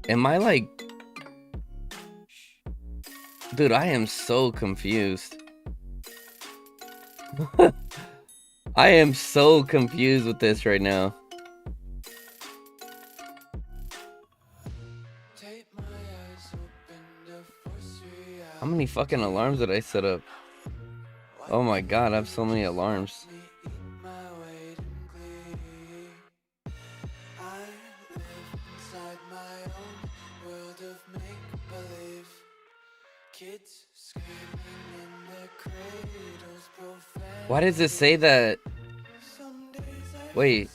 Am I like... Dude, I am so confused. I am so confused with this right now. How many fucking alarms did I set up? Oh my god, I have so many alarms. Why does it say that? Wait.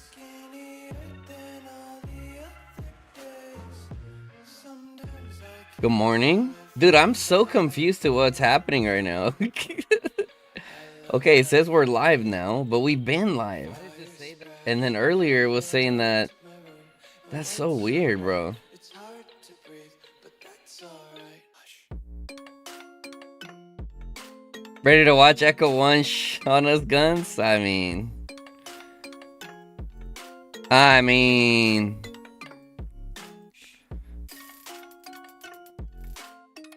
Good morning? Dude, I'm so confused to what's happening right now. Okay, it says we're live now, but we've been live. And then earlier it was saying that... That's so weird, bro. Ready to watch Echo 1 on us guns? I mean...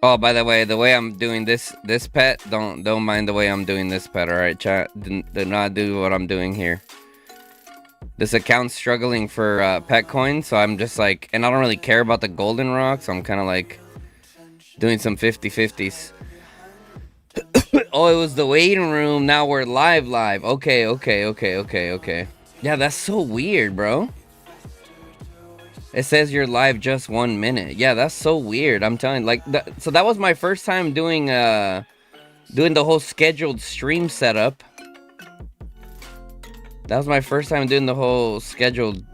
Oh, by the way I'm doing this pet, don't mind the way I'm doing this pet, alright, chat? Do not do what I'm doing here. This account's struggling for pet coins, so I'm just like... And I don't really care about the golden rocks, so I'm kind of like... Doing some 50-50s. Oh, it was the waiting room. Now we're live. Okay. Yeah, that's so weird, bro. It says you're live just 1 minute. Yeah, that's so weird. I'm telling you, like, so that was my first time doing the whole scheduled stream setup. That was my first time doing the whole scheduled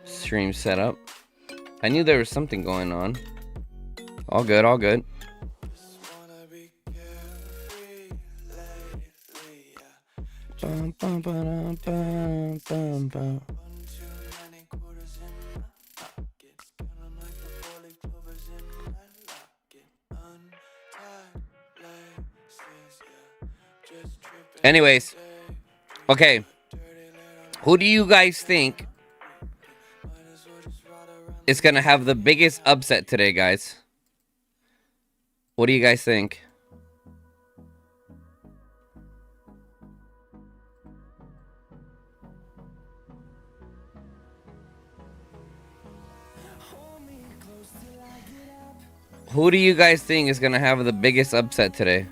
stream setup. I knew there was something going on. All good, all good. Bum, bum, ba-dum, bum, bum, bum. Anyways, okay. Who do you guys think is gonna have the biggest upset today, guys? What do you guys think? Who do you guys think is gonna have the biggest upset today?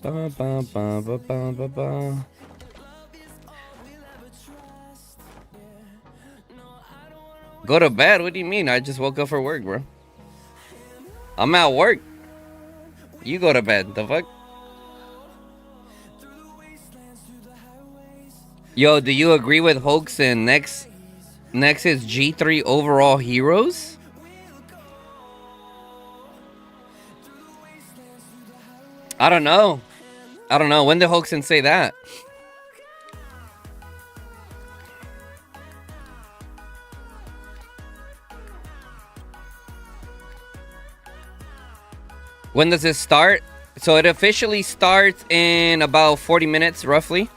Ba, ba, ba, ba, ba, ba, ba. Go to bed? What do you mean? I just woke up for work, bro. I'm at work. You go to bed. The fuck? Yo, do you agree with Hoaxin? Next is G3 overall heroes? I don't know. When did Hoaxin say that? When does it start? So it officially starts in about 40 minutes, roughly.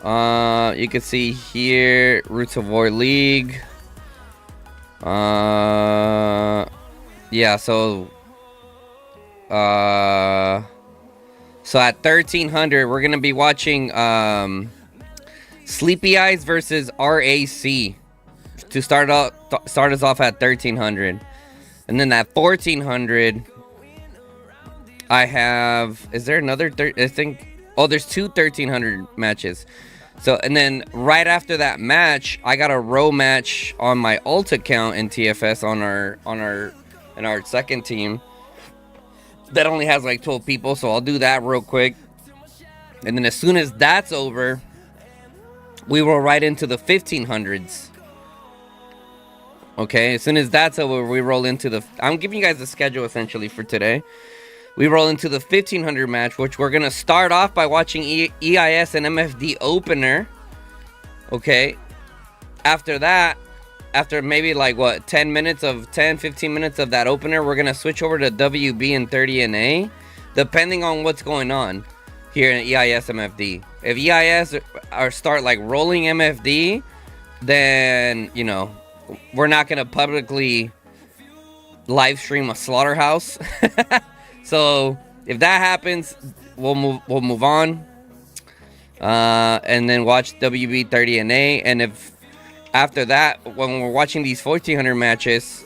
You can see here, Roots of War League. Yeah, so at 1300, we're gonna be watching Sleepy Eyes versus RAC to start us off at 1300, and then at 1400. I have... Is there another... I think... Oh, there's two 1300 matches. So, and then right after that match, I got a row match on my alt account in TFS on our second team. That only has like 12 people, so I'll do that real quick. And then as soon as that's over, we roll right into the 1500s. Okay, as soon as that's over, we roll into the... I'm giving you guys the schedule essentially for today. We roll into the 1500 match, which we're going to start off by watching EIS and MFD opener. Okay. After that, after maybe like what, 15 minutes of that opener, we're going to switch over to WB and 30NA, depending on what's going on here in EIS MFD. If EIS or start like rolling MFD, then you know we're not gonna publicly live stream a slaughterhouse. So if that happens, we'll move on, and then watch WB 30NA. And if after that, when we're watching these 1400 matches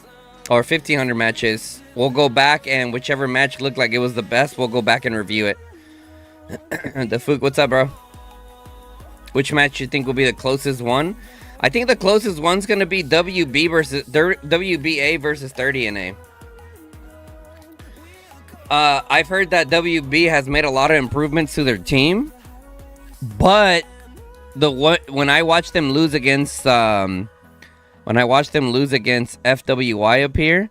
or 1500 matches, we'll go back, and whichever match looked like it was the best, we'll go back and review it. The Fook, what's up, bro? Which match you think will be the closest one? I think the closest one's gonna be WBA versus 30NA. I've heard that WB has made a lot of improvements to their team, but when I watched them lose against FWI up here,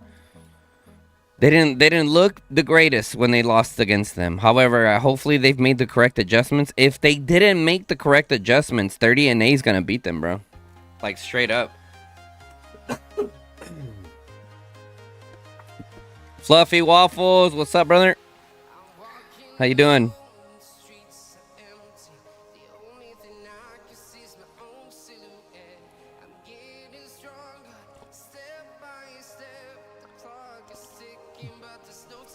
they didn't look the greatest when they lost against them. However, hopefully they've made the correct adjustments. If they didn't make the correct adjustments, 30NA is gonna beat them, bro. Like straight up. Fluffy Waffles, what's up, brother? How you doing?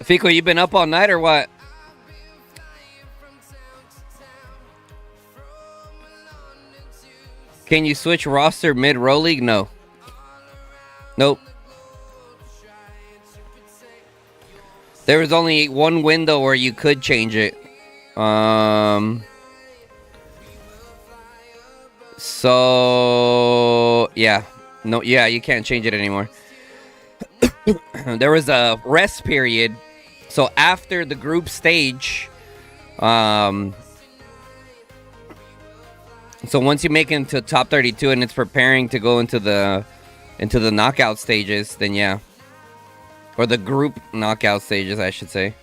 Fico, you been up all night or what? Can you switch roster mid-roll league? No. Nope. There was only one window where you could change it. So yeah. No, yeah, you can't change it anymore. There was a rest period. So after the group stage, so once you make it into top 32 and it's preparing to go into the knockout stages, then yeah. Or the group knockout stages, I should say.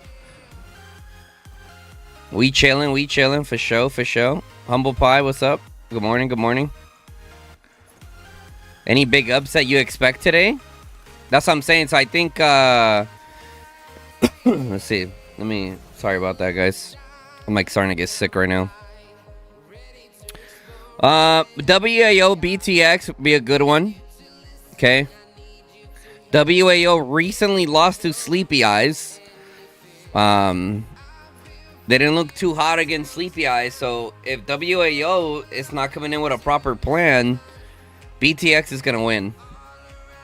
We chillin' for show. Humble Pie, what's up? Good morning. Any big upset you expect today? That's what I'm saying. So I think, let's see. Sorry about that, guys. I'm like starting to get sick right now. WAO BTX would be a good one. Okay. WAO recently lost to Sleepy Eyes. They didn't look too hot against Sleepy Eyes, so if WAO is not coming in with a proper plan, BTX is going to win.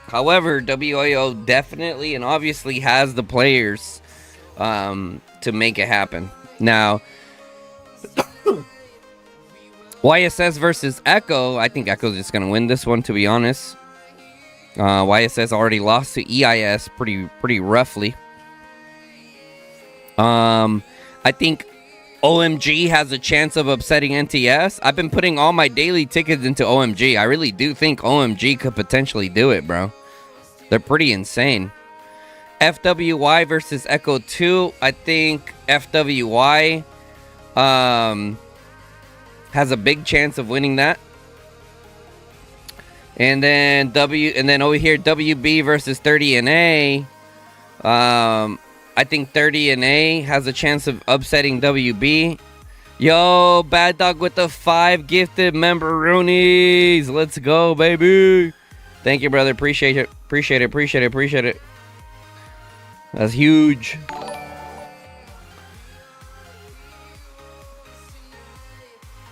However, WAO definitely and obviously has the players to make it happen. Now, YSS versus Echo, I think Echo's just going to win this one, to be honest. YSS already lost to EIS pretty roughly. I think OMG has a chance of upsetting NTS. I've been putting all my daily tickets into OMG. I really do think OMG could potentially do it, bro. They're pretty insane. FWY versus Echo 2. I think FWY has a big chance of winning that. And then over here, WB versus 30NA. I think 30NA has a chance of upsetting WB. Yo, Bad Dog with the 5 gifted memberoonies. Let's go, baby. Thank you, brother. Appreciate it. That's huge.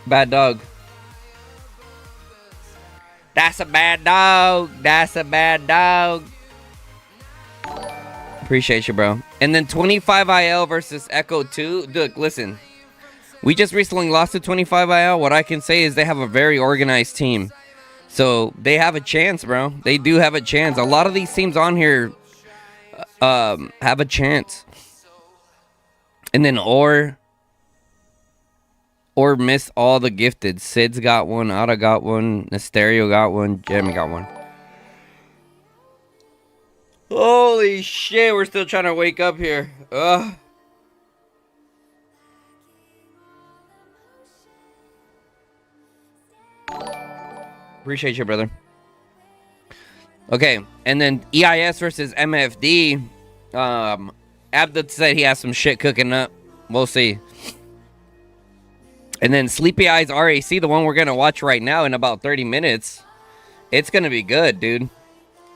Bad Dog. That's a bad dog. Appreciate you, bro. And then 25IL versus Echo 2. Look, listen. We just recently lost to 25IL. What I can say is they have a very organized team. So they have a chance, bro. They do have a chance. A lot of these teams on here have a chance. And then Or missed all the gifted. Sid's got one. Ada got one. Nesterio got one. Jamie got one. Holy shit, we're still trying to wake up here. Ugh. Appreciate you, brother. Okay, and then EIS versus MFD. Abdul said he has some shit cooking up. We'll see. And then Sleepy Eyes RAC, the one we're going to watch right now in about 30 minutes. It's going to be good, dude.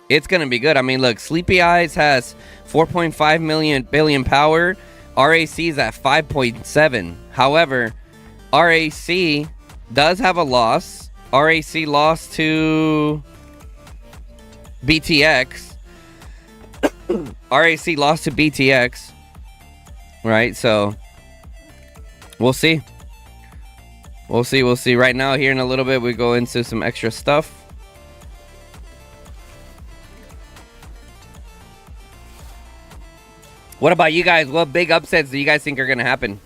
It's going to be good. I mean, look, Sleepy Eyes has 4.5 billion power. RAC is at 5.7. However, RAC does have a loss. RAC lost to BTX. RAC lost to BTX. Right, so we'll see. We'll see. Right now, here in a little bit, we go into some extra stuff. What about you guys? What big upsets do you guys think are going to happen?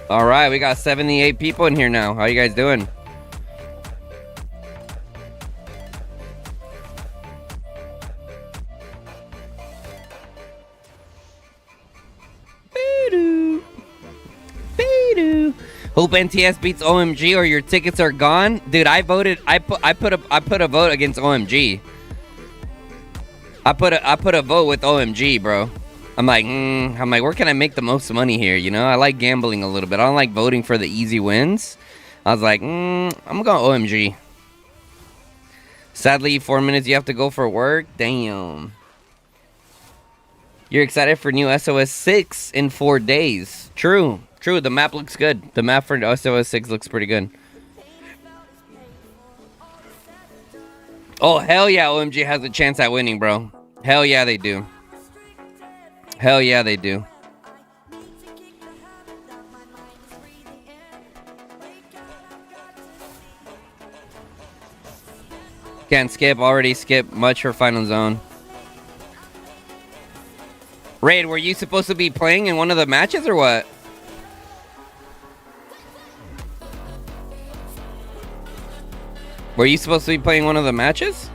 All right, we got 78 people in here now. How you guys doing? Hope NTS beats OMG or your tickets are gone. Dude, I voted. I put a vote against OMG. I put a vote with OMG, bro. I'm like, where can I make the most money here? You know, I like gambling a little bit. I don't like voting for the easy wins. I was like, I'm going OMG. Sadly, 4 minutes you have to go for work. Damn. You're excited for new SOS 6 in 4 days. True. The map looks good. The map for SOS 6 looks pretty good. Oh, hell yeah, OMG has a chance at winning, bro. Hell yeah, they do. Hell yeah, they do. Can't skip. Already skipped much for Final Zone. Raid, were you supposed to be playing in one of the matches or what? Were you supposed to be playing one of the matches?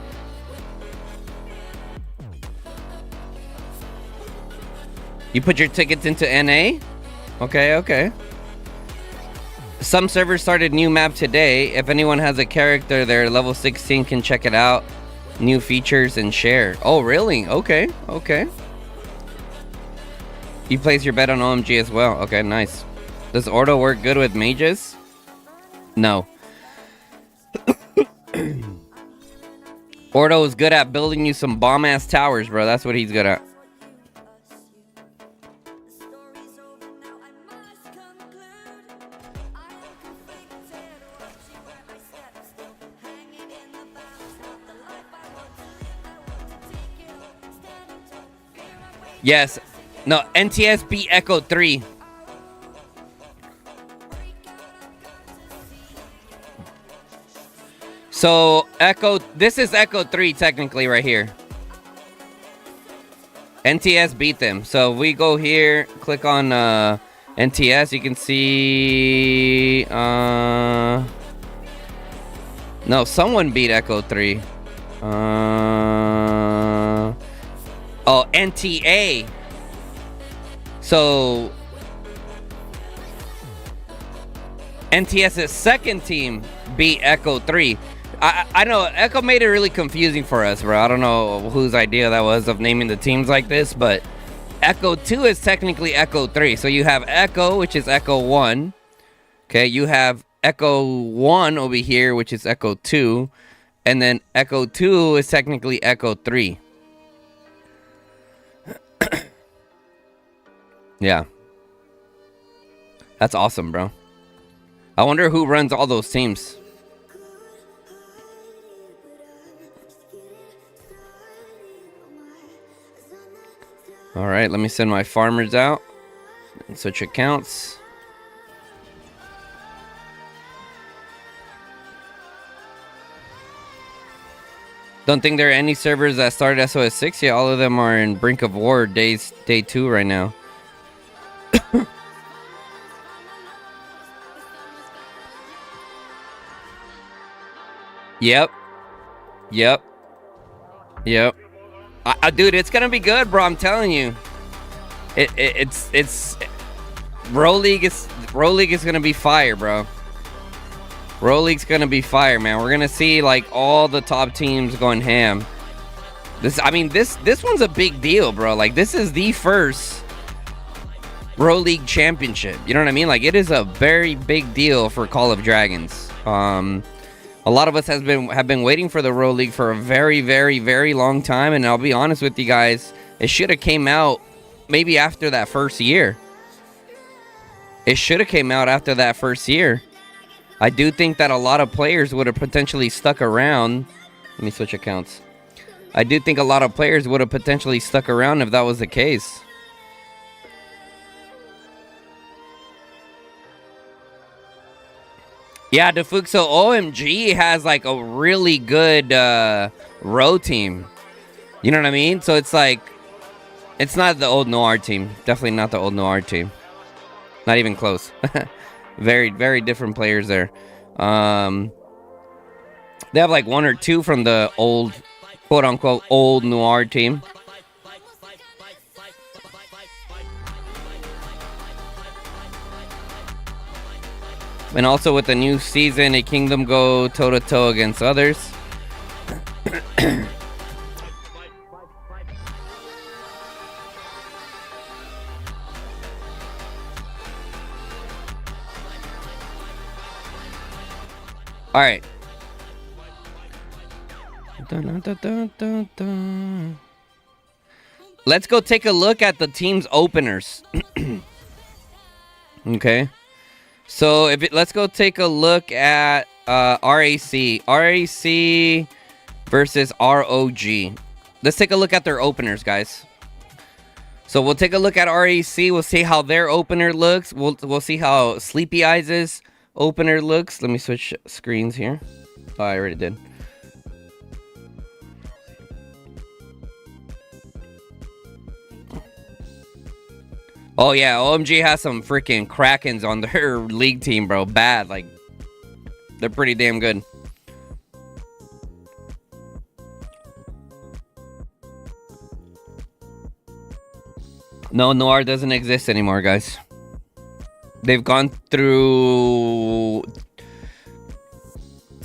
You put your tickets into NA? Okay. Some servers started new map today. If anyone has a character there, level 16 can check it out. New features and share. Oh, really? Okay. You place your bet on OMG as well. Okay, nice. Does Ordo work good with mages? No. Ordo is good at building you some bomb-ass towers, bro. That's what he's good at. Yes. No, NTS beat Echo 3. So, this is Echo 3 technically right here. NTS beat them. So, if we go here, click on NTS, you can see... no, someone beat Echo 3. Oh, NTA. So, NTS's second team beat Echo 3. I know Echo made it really confusing for us, bro. I don't know whose idea that was of naming the teams like this, but Echo 2 is technically Echo 3. So you have Echo, which is Echo 1. Okay, you have Echo 1 over here, which is Echo 2. And then Echo 2 is technically Echo 3. Yeah. That's awesome, bro. I wonder who runs all those teams. All right, let me send my farmers out and switch accounts. Don't think there are any servers that started SOS 6 yet. All of them are in Brink of War day 2 right now. Yep. Yep. Yep. Dude, it's gonna be good, bro. I'm telling you. It's Roll League is gonna be fire, bro. Roll League's gonna be fire, man. We're gonna see like all the top teams going ham. This one's a big deal, bro. Like, this is the first Roll League championship. You know what I mean? Like, it is a very big deal for Call of Dragons. A lot of us have been waiting for the Roll League for a very, very, very long time, and I'll be honest with you guys, it should have came out maybe after that first year. It should have came out after that first year. I do think that a lot of players would have potentially stuck around. Let me switch accounts. I do think a lot of players would have potentially stuck around if that was the case. Yeah, Defuk, so OMG has like a really good row team. You know what I mean? So it's like, it's not the old Noir team. Definitely not the old Noir team. Not even close. Very, very different players there. They have like one or two from the old, quote-unquote, old Noir team. And also with the new season, a Kingdom go toe-to-toe against others. All right. Let's go take a look at the team's openers. Okay. So let's go take a look at RAC. RAC versus ROG. Let's take a look at their openers, guys. So we'll take a look at RAC. We'll see how their opener looks. We'll see how Sleepy Eyes' opener looks. Let me switch screens here. Oh, I already did. Oh yeah, OMG has some freaking Krakens on their league team, bro. Bad, like, they're pretty damn good. No, Noir doesn't exist anymore, guys. They've gone through...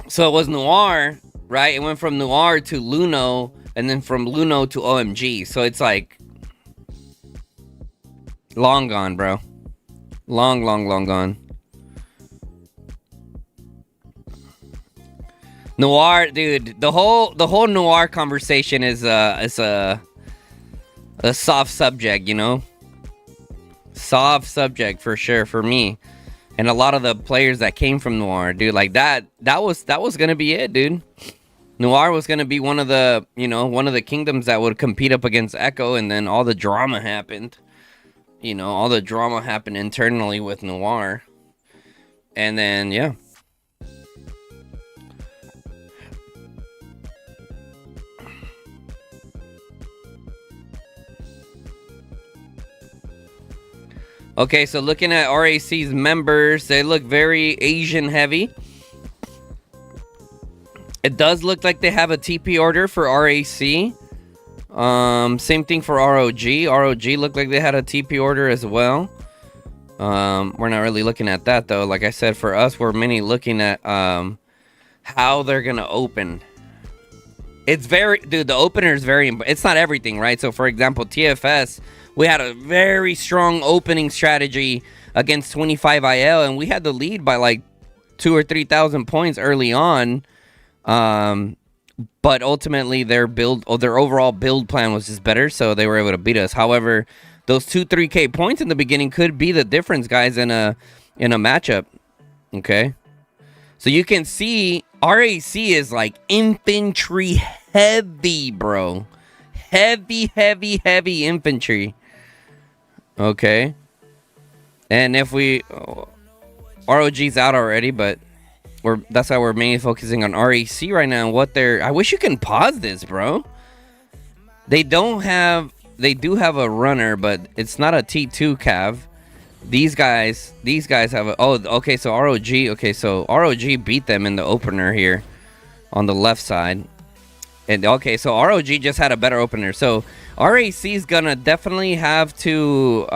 So it was Noir, right? It went from Noir to Luno, and then from Luno to OMG. So it's like... long gone, bro. Long gone. Noir, dude. The whole Noir conversation is a soft subject, you know. Soft subject for sure for me, and a lot of the players that came from Noir, dude. Like that was gonna be it, dude. Noir was gonna be one of the kingdoms that would compete up against Echo, and then all the drama happened. You know, all the drama happened internally with Noir. And then, yeah. Okay, so looking at RAC's members, they look very Asian heavy. It does look like they have a TP order for RAC. Same thing for ROG. ROG looked like they had a TP order as well. We're not really looking at that though. Like I said, for us, we're mainly looking at how they're gonna open. It's very, dude, the opener is very, it's not everything, right? So for example, TFS, we had a very strong opening strategy against 25IL, and we had the lead by like 2,000 or 3,000 points early on. But ultimately their overall build plan was just better, so they were able to beat us. However, those 2-3K points in the beginning could be the difference, guys, in a matchup. Okay, so you can see RAC is like infantry heavy, bro. Heavy infantry. Okay, and if we ROG's out already, but that's why we're mainly focusing on RAC right now. And what they're, I wish you can pause this, bro. They do have a runner, but it's not a T2 cav. These guys have a, oh, okay, so ROG beat them in the opener here. on the left side. And okay, so ROG just had a better opener. So RAC is gonna definitely have to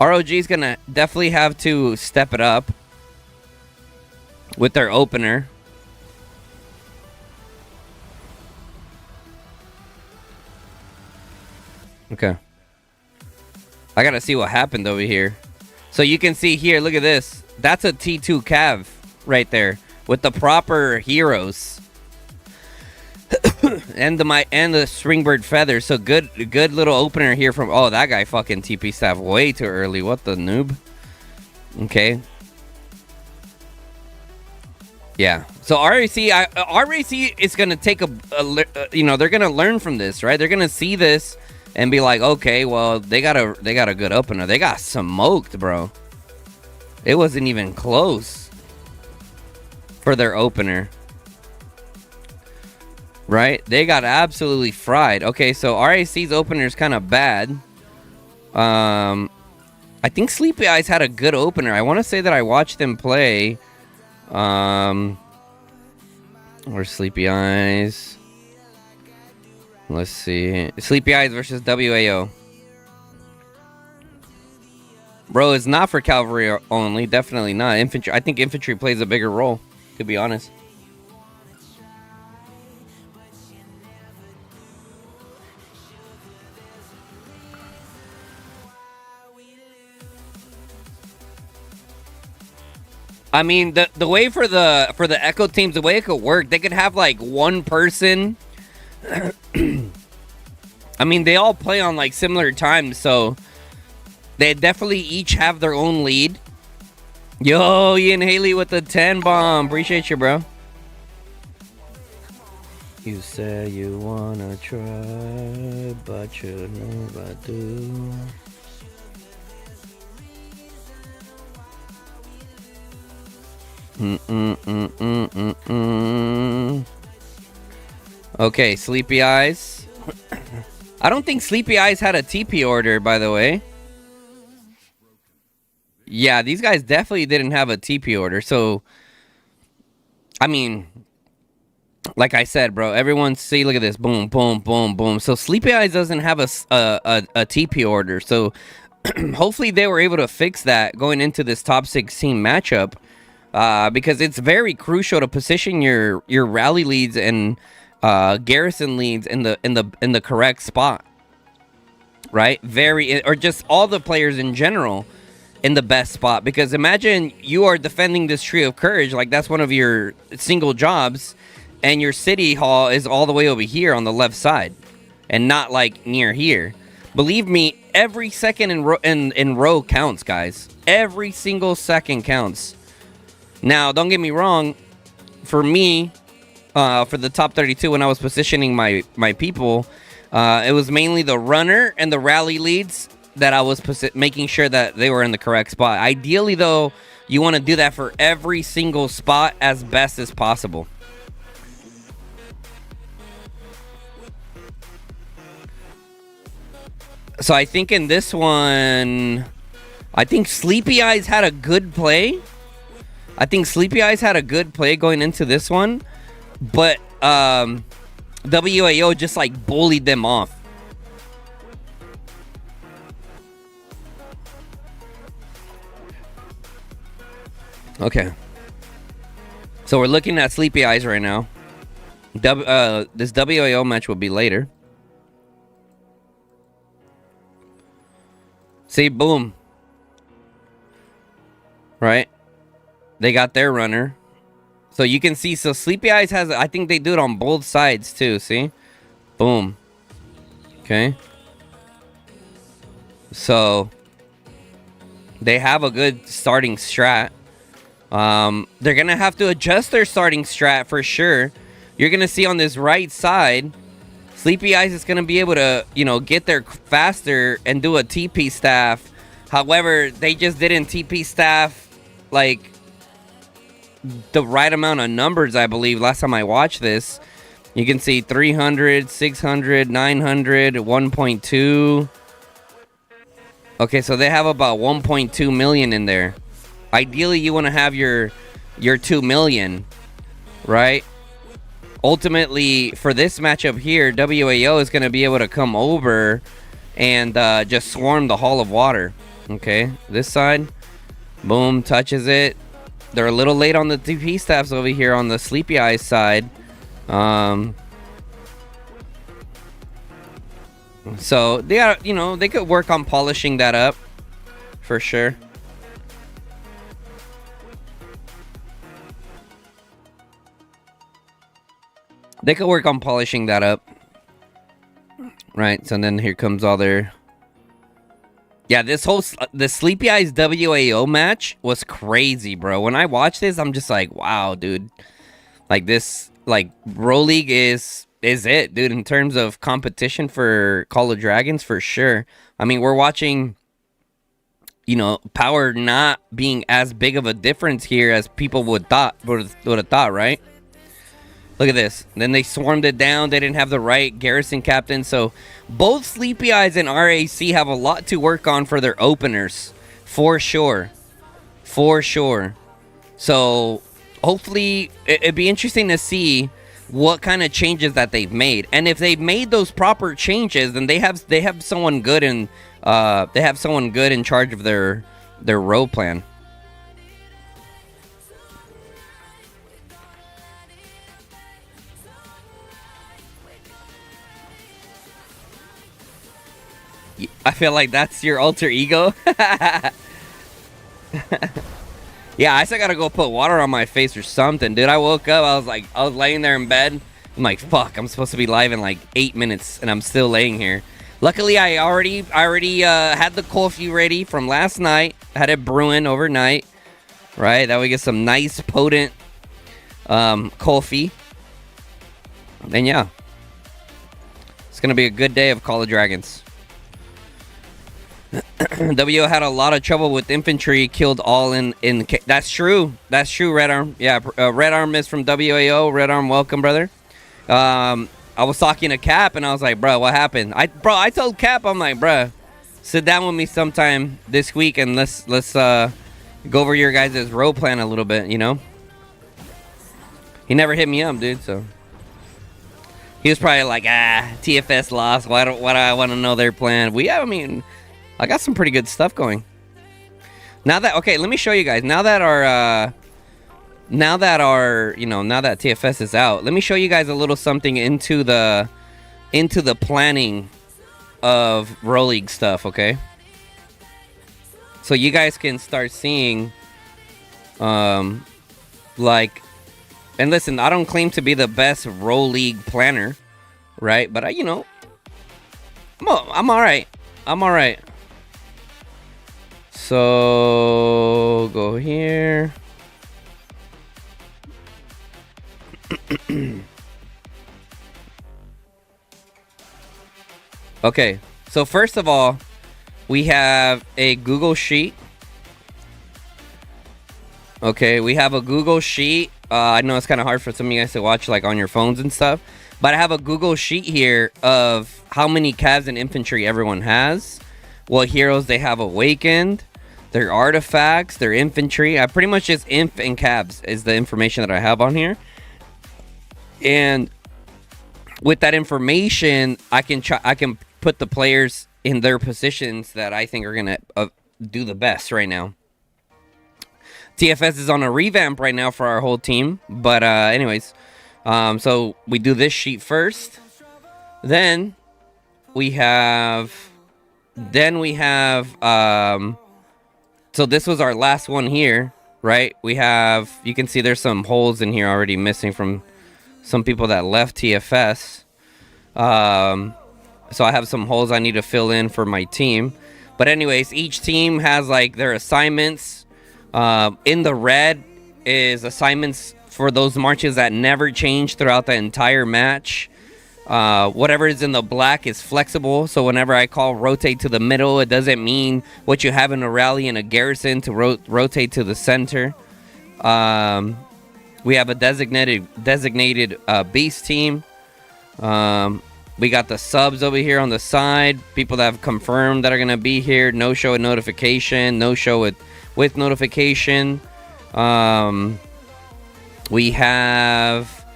ROG is gonna definitely have to step it up with their opener. Okay. I gotta see what happened over here. So you can see here, look at this. That's a T2 Cav right there with the proper heroes. and the Springbird Feather. So good little opener here from... Oh, that guy fucking TP staff way too early. What the noob? Okay. Yeah. So RAC is going to take you know, they're going to learn from this, right? They're going to see this and be like, okay, well, they got a good opener. They got smoked, bro. It wasn't even close for their opener. Right? They got absolutely fried. Okay, so RAC's opener is kind of bad. I think Sleepy Eyes had a good opener. I want to say that I watched them play. Or Sleepy Eyes. Let's see. Sleepy Eyes versus WAO. Bro, it's not for cavalry only. Definitely not. Infantry. I think infantry plays a bigger role, to be honest. I mean, the way for the Echo teams, the way it could work, they could have like one person. I mean, they all play on like similar times, so they definitely each have their own lead. Yo, Ian Haley with the 10 bomb. Appreciate you, bro. You say you wanna try, but you never do. Okay, Sleepy Eyes. I don't think Sleepy Eyes had a TP order, by the way. Yeah, these guys definitely didn't have a TP order. So, I mean, like I said, bro, everyone see, look at this. Boom, boom, boom, boom. So Sleepy Eyes doesn't have a TP order. So hopefully they were able to fix that going into this top 16 matchup. Because it's very crucial to position your rally leads and garrison leads in the correct spot, right? Or just all the players in general in the best spot. Because imagine you are defending this Tree of Courage, like that's one of your single jobs, and your city hall is all the way over here on the left side, and not like near here. Believe me, every second in row counts, guys. Every single second counts. Now, don't get me wrong. For me, for the top 32, when I was positioning my people, it was mainly the runner and the rally leads that I was making sure that they were in the correct spot. Ideally, though, you want to do that for every single spot as best as possible. So I think in this one, I think Sleepy Eyes had a good play. Going into this one, but WAO just like bullied them off. Okay, so we're looking at Sleepy Eyes right now. This WAO match will be later. See, boom. Right? They got their runner. So you can see, so Sleepy Eyes has, I think they do it on both sides too, see? Boom. Okay. So they have a good starting strat. They're going to have to adjust their starting strat for sure. You're going to see on this right side, Sleepy Eyes is going to be able to, you know, get there faster and do a TP staff. However, they just didn't TP staff like the right amount of numbers, I believe. Last time I watched this, you can see 300, 600, 900, 1.2. Okay, so they have about 1.2 million in there. Ideally, you want to have your your 2 million, right? Ultimately, for this matchup here, WAO is going to be able to come over and just swarm the Hall of Water. Okay, this side, boom, touches it. They're a little late on the DP staffs over here on the Sleepy Eyes side. So they got, you know, they could work on polishing that up for sure. They could work on polishing that up. Right, so then here comes all their... Yeah, the Sleepy Eyes WAO match was crazy, bro. When I watched this, I'm just like, wow, dude. Like this, like, Pro League is it, dude, in terms of competition for Call of Dragons, for sure. I mean, we're watching, you know, power not being as big of a difference here as people would have thought, right? Look at this. Then they swarmed it down. They didn't have the right garrison captain. So both Sleepy Eyes and RAC have a lot to work on for their openers. For sure. For sure. So hopefully it'd be interesting to see what kind of changes that they've made. And if they've made those proper changes, then they have someone good in charge of their row plan. I feel like that's your alter ego. Yeah, I still gotta go put water on my face or something, dude. I woke up, I was laying there in bed. I'm like, fuck, I'm supposed to be live in like 8 minutes, and I'm still laying here. Luckily, I already had the coffee ready from last night. Had it brewing overnight, right? That we get some nice, potent coffee. And yeah, it's gonna be a good day of Call of Dragons. WO had a lot of trouble with infantry, killed all in that's true, Red Arm. Yeah, Red Arm is from WAO. Red Arm, welcome, brother. I was talking to Cap and I was like, bro, what happened? I told Cap, I'm like, bro, sit down with me sometime this week and let's go over your guys' road plan a little bit, you know. He never hit me up, dude, so he was probably like, TFS lost, why do I want to know their plan? I mean, I got some pretty good stuff going. Now that let me show you guys. Now that TFS is out, let me show you guys a little something into the planning of Pro League stuff, okay? So you guys can start seeing like, and listen, I don't claim to be the best Pro League planner, right? But I'm all right. I'm all right. So go here. Okay, so first of all, we have a Google Sheet. Okay, we have a Google Sheet. I know it's kind of hard for some of you guys to watch like on your phones and stuff, but I have a Google Sheet here of how many Cavs and infantry everyone has, what heroes they have awakened, their artifacts, their infantry. I pretty much just inf and Cavs is the information that I have on here. And with that information, I can put the players in their positions that I think are gonna do the best right now. TFS is on a revamp right now for our whole team, but anyways, so we do this sheet first. Then we have so this was our last one here, right? You can see there's some holes in here already missing from some people that left TFS. So I have some holes I need to fill in for my team. But anyways, each team has like their assignments. In the red is assignments for those marches that never change throughout the entire match. Whatever is in the black is flexible, so whenever I call rotate to the middle, it doesn't mean what you have in a rally and a garrison to rotate to the center. We have a designated beast team. We got the subs over here on the side, people that have confirmed that are gonna be here. No show with notification, no show with notification. We have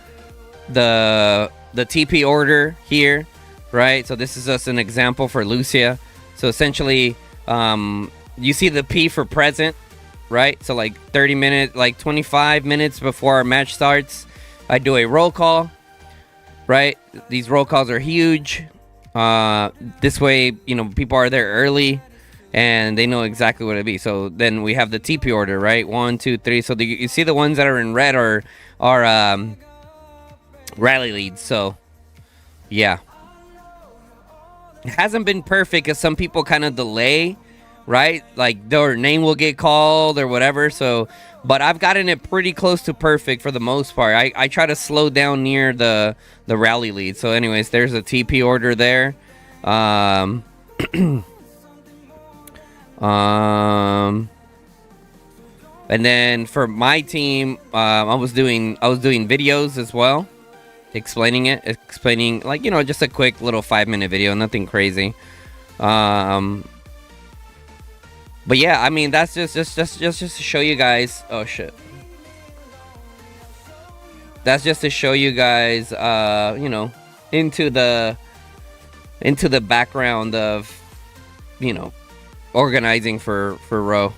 the TP order here, right? So this is just an example for Lucia. So essentially, you see the P for present, right? So like 30 minutes, like 25 minutes before our match starts, I do a roll call, right? These roll calls are huge. This way, you know, people are there early and they know exactly what it'll be. So then we have the TP order, right? 1, 2, 3. So you see the ones that are in red are rally leads. So yeah, it hasn't been perfect because some people kind of delay, right? Like their name will get called or whatever. So, but I've gotten it pretty close to perfect for the most part. I try to slow down near the rally lead. So anyways, there's a TP order there. And then for my team, I was doing videos as well, explaining like, you know, just a quick little 5-minute video, nothing crazy. But yeah, I mean, that's just to show you guys. Oh shit. That's just to show you guys, you know, into the background of, you know, organizing for Row.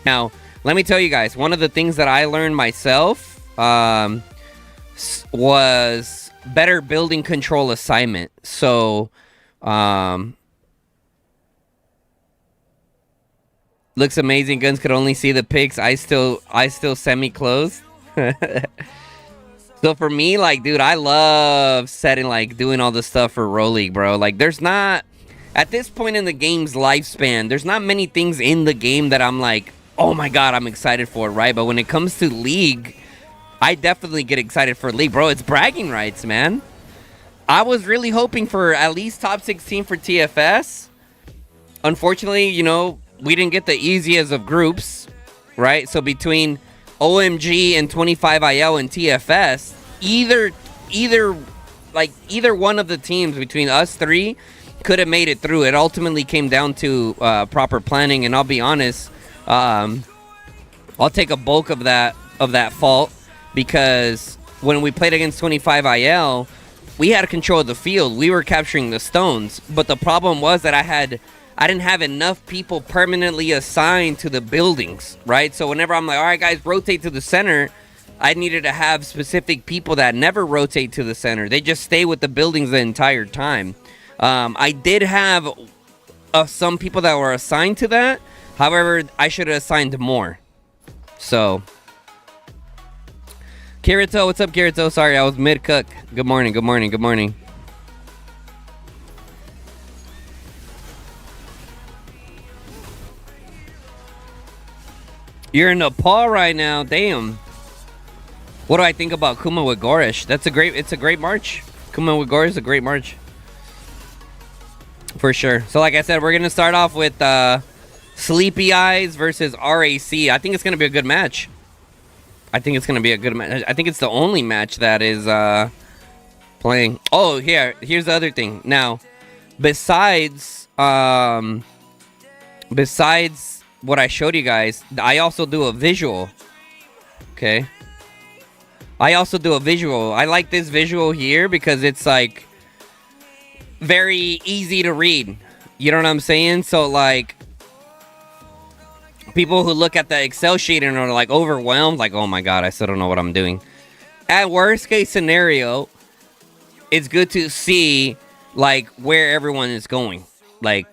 Now, let me tell you guys, one of the things that I learned myself was better building control assignment. So, looks amazing. Guns could only see the pics. I still semi-closed. So for me, like, dude, I love setting, like, doing all this stuff for Row League, bro. Like, there's not, at this point in the game's lifespan, there's not many things in the game that I'm like, oh my god, I'm excited for, right? But when it comes to League, I definitely get excited for League, bro. It's bragging rights, man. I was really hoping for at least top 16 for TFS. Unfortunately, you know, we didn't get the easiest of groups, right? So between OMG and 25IL and TFS, either one of the teams between us three could have made it through. It ultimately came down to proper planning, and I'll be honest, I'll take a bulk of that fault, because when we played against 25IL, we had control of the field. We were capturing the stones, but the problem was that I didn't have enough people permanently assigned to the buildings, right? So whenever I'm like, all right, guys, rotate to the center, I needed to have specific people that never rotate to the center. They just stay with the buildings the entire time. I did have some people that were assigned to that. However, I should have assigned more. So, Kirito, what's up, Kirito? Sorry, I was mid-cook. Good morning, good morning, good morning. You're in Nepal right now, damn. What do I think about Kuma with Gorish? It's a great march. Kuma with Gorish is a great march. For sure. So like I said, we're gonna start off with Sleepy Eyes versus RAC. I think it's gonna be a good match. I think it's the only match that is playing. Oh, here's the other thing. Now, besides what I showed you guys, I also do a visual. Okay. I also do a visual. I like this visual here because it's like very easy to read. You know what I'm saying? So like, people who look at the Excel sheet and are like overwhelmed, like, oh my god, I still don't know what I'm doing. At worst case scenario, it's good to see like where everyone is going. Like,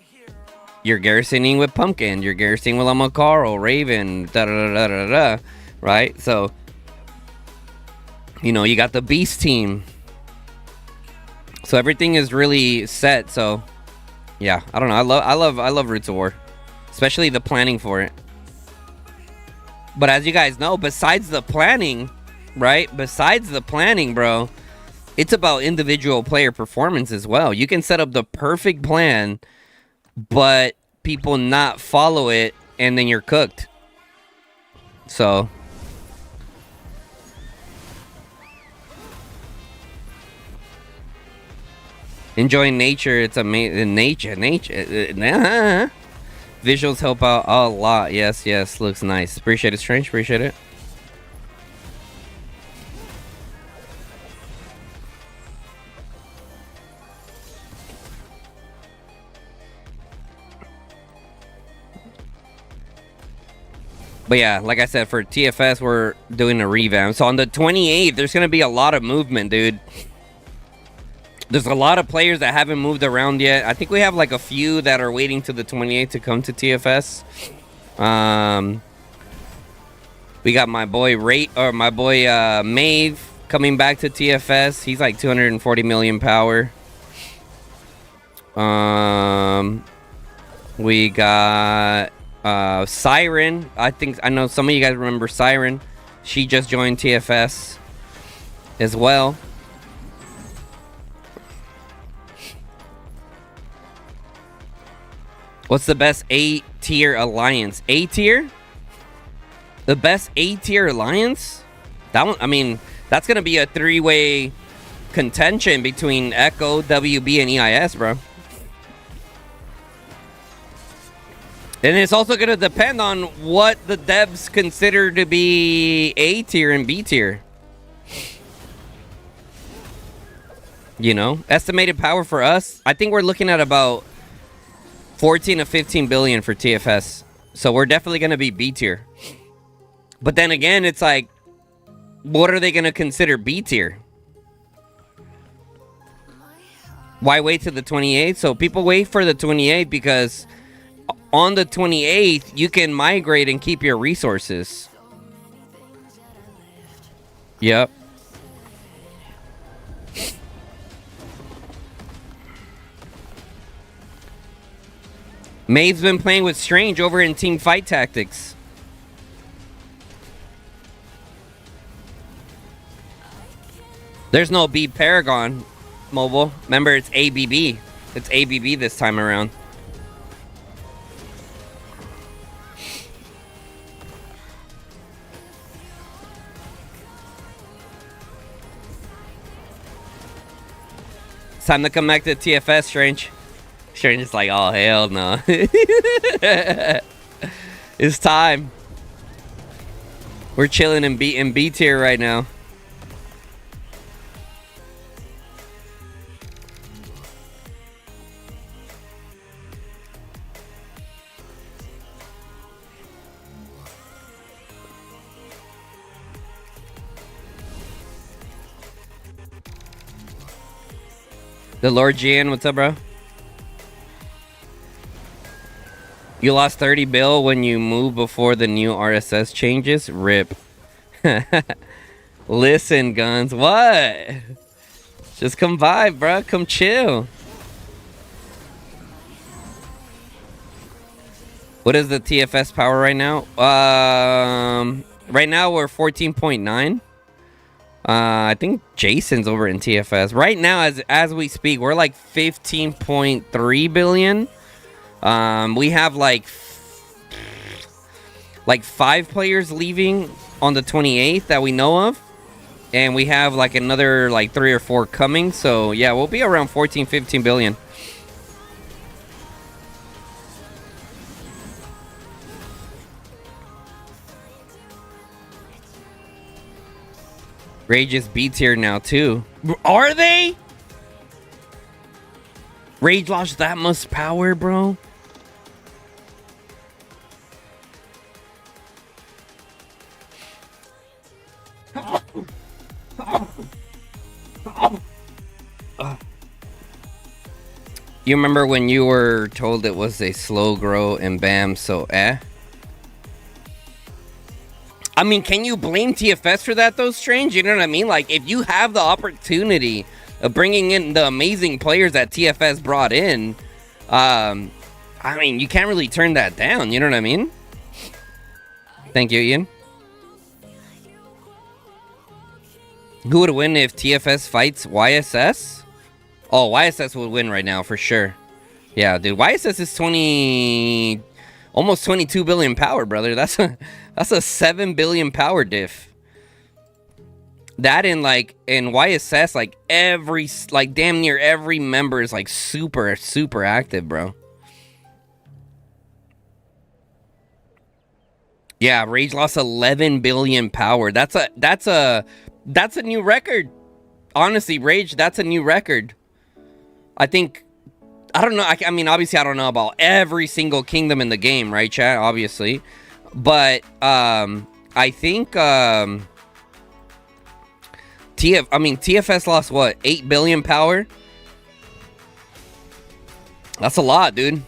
you're garrisoning with Pumpkin, you're garrisoning with Amakaro, Raven, da-da-da-da-da-da, right? So, you know, you got the Beast team. So everything is really set. So, yeah, I don't know. I love Roots of War, especially the planning for it. But as you guys know, besides the planning, right? Besides the planning, bro, it's about individual player performance as well. You can set up the perfect plan, but people not follow it, and then you're cooked. So, enjoying nature. It's amazing. Nature. Visuals help out a lot. Yes. Looks nice. Appreciate it, Strange. Appreciate it. But yeah, like I said, for TFS, we're doing a revamp. So on the 28th, there's going to be a lot of movement, dude. There's a lot of players that haven't moved around yet. I think we have like a few that are waiting to the 28th to come to TFS. We got my boy Mave coming back to TFS. He's like 240 million power. We got Siren. I know some of you guys remember Siren. She just joined TFS as well. What's the best A-tier alliance? A-tier? The best A-tier alliance? That one, I mean, that's going to be a three-way contention between Echo, WB, and EIS, bro. And it's also going to depend on what the devs consider to be A-tier and B-tier. You know? Estimated power for us, I think we're looking at about 14 to 15 billion for TFS. So we're definitely going to be B tier. But then again, it's like, what are they going to consider B tier? Why wait till the 28th? So people wait for the 28th because on the 28th, you can migrate and keep your resources. Yep. Maeve's been playing with Strange over in Team Fight Tactics. There's no B Paragon mobile. Remember, it's ABB. It's ABB this time around. It's time to come back to TFS, Strange. Strange is like, oh, hell no. It's time. We're chilling in B tier right now. The Lord Gian, what's up, bro? You lost 30 bill when you move before the new RSS changes? RIP. Listen, Guns. What? Just come vibe, bro. Come chill. What is the TFS power right now? Right now we're 14.9. I think Jason's over in TFS. Right now, as we speak, we're like 15.3 billion. We have like 5 players leaving on the 28th that we know of, and we have like another like 3 or 4 coming. So yeah, we'll be around 14-15 billion. Rage is B tier now too. Are they? Rage lost that much power, bro. You remember when you were told it was a slow grow and bam, so I mean, can you blame TFS for that though, Strange? You know what I mean? Like, if you have the opportunity of bringing in the amazing players that TFS brought in, I mean, you can't really turn that down. You know what I mean? Thank you, Ian. Who would win if TFS fights YSS? Oh, YSS would win right now for sure. Yeah, dude, YSS is almost 22 billion power, brother. That's a 7 billion power diff. That in YSS, like damn near every member is like super active, bro. Yeah, Rage lost 11 billion power. That's a new record. Honestly, Rage, that's a new record. I think, I don't know. I mean, obviously, I don't know about every single kingdom in the game, right, chat? Obviously. But I think TFS lost what, 8 billion power? That's a lot, dude.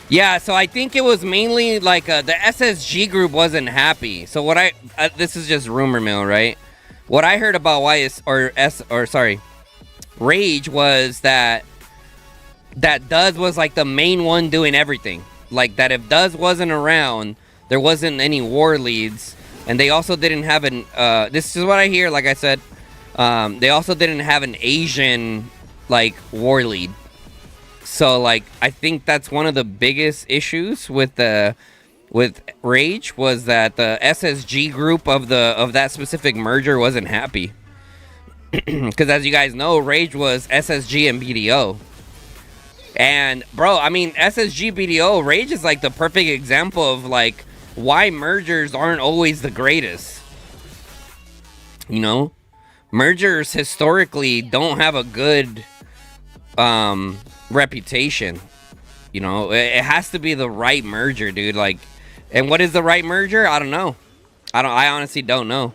Yeah, so I think it was mainly like the SSG group wasn't happy. So what this is just rumor mill, right? What I heard about Rage was that Duz was like the main one doing everything. Like that if Duz wasn't around, there wasn't any war leads, and they also didn't have an this is what I hear, like I said, they also didn't have an Asian like war lead. So like I think that's one of the biggest issues with Rage, was that the SSG group of that specific merger wasn't happy. Because as you guys know, Rage was SSG and BDO. And bro, I mean, SSG BDO, Rage is like the perfect example of like why mergers aren't always the greatest. You know, mergers historically don't have a good reputation. You know, it has to be the right merger, dude. Like, and what is the right merger? I don't know. I honestly don't know.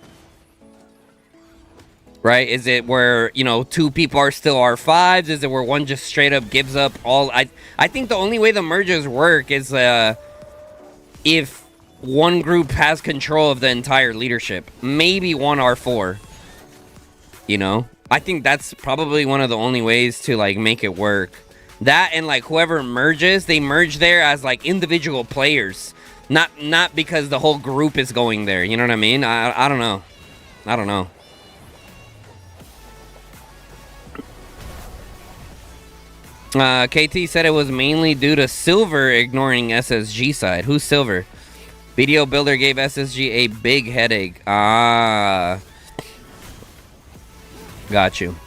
Right? Is it where, you know, two people are still R5s? Is it where one just straight up gives up all? I think the only way the mergers work is if one group has control of the entire leadership. Maybe one R4. You know? I think that's probably one of the only ways to like make it work. That and like whoever merges, they merge there as like individual players. Not because the whole group is going there. You know what I mean? I don't know. I don't know. KT said it was mainly due to Silver ignoring SSG side. Who's Silver? Video Builder gave SSG a big headache. Ah. Got you.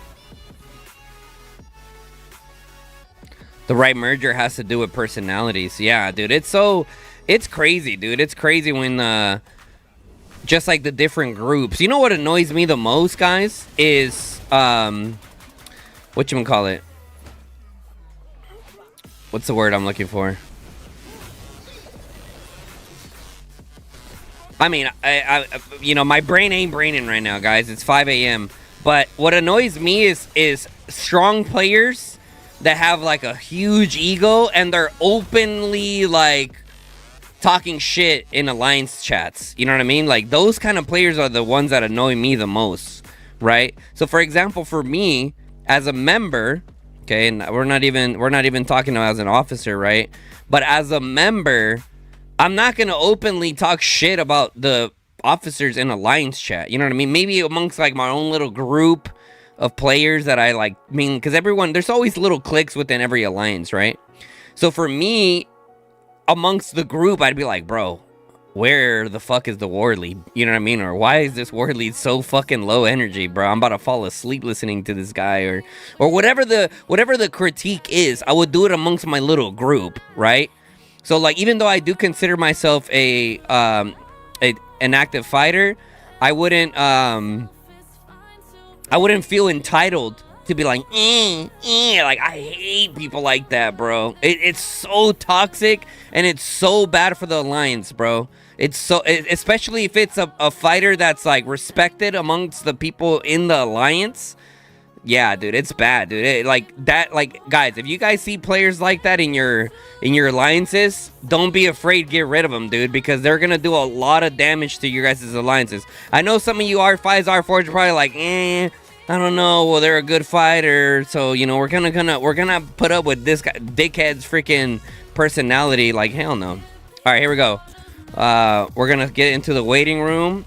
The right merger has to do with personalities. Yeah, dude. It's crazy, dude. It's crazy when just like the different groups. You know what annoys me the most, guys? Is whatchamacallit? What's the word I'm looking for? I mean, I you know, my brain ain't braining right now, guys. It's 5 a.m. But what annoys me is strong players that have like a huge ego and they're openly like talking shit in alliance chats. You know what I mean? Like those kind of players are the ones that annoy me the most, right? So for example, for me as a member, okay, and we're not even talking about as an officer, right? But as a member, I'm not gonna openly talk shit about the officers in alliance chat. You know what I mean? Maybe amongst like my own little group of players that I like. I mean, because there's always little cliques within every alliance, right? So for me, amongst the group, I'd be like, bro, where the fuck is the war lead? You know what I mean? Or why is this war lead so fucking low energy, bro? I'm about to fall asleep listening to this guy, or whatever the critique is. I would do it amongst my little group, right? So like, even though I do consider myself an active fighter, I wouldn't feel entitled to be like, like I hate people like that, bro. It's so toxic and it's so bad for the alliance, bro. Especially if it's a fighter that's like respected amongst the people in the alliance. Yeah, dude, it's bad, dude. Guys, if you guys see players like that in your alliances, don't be afraid to get rid of them, dude, because they're gonna do a lot of damage to your guys' alliances. I know some of you R5s, R4s are probably like, I don't know. Well, they're a good fighter, so you know we're gonna put up with this guy, dickhead's freaking personality. Like hell no. All right, here we go. We're gonna get into the waiting room.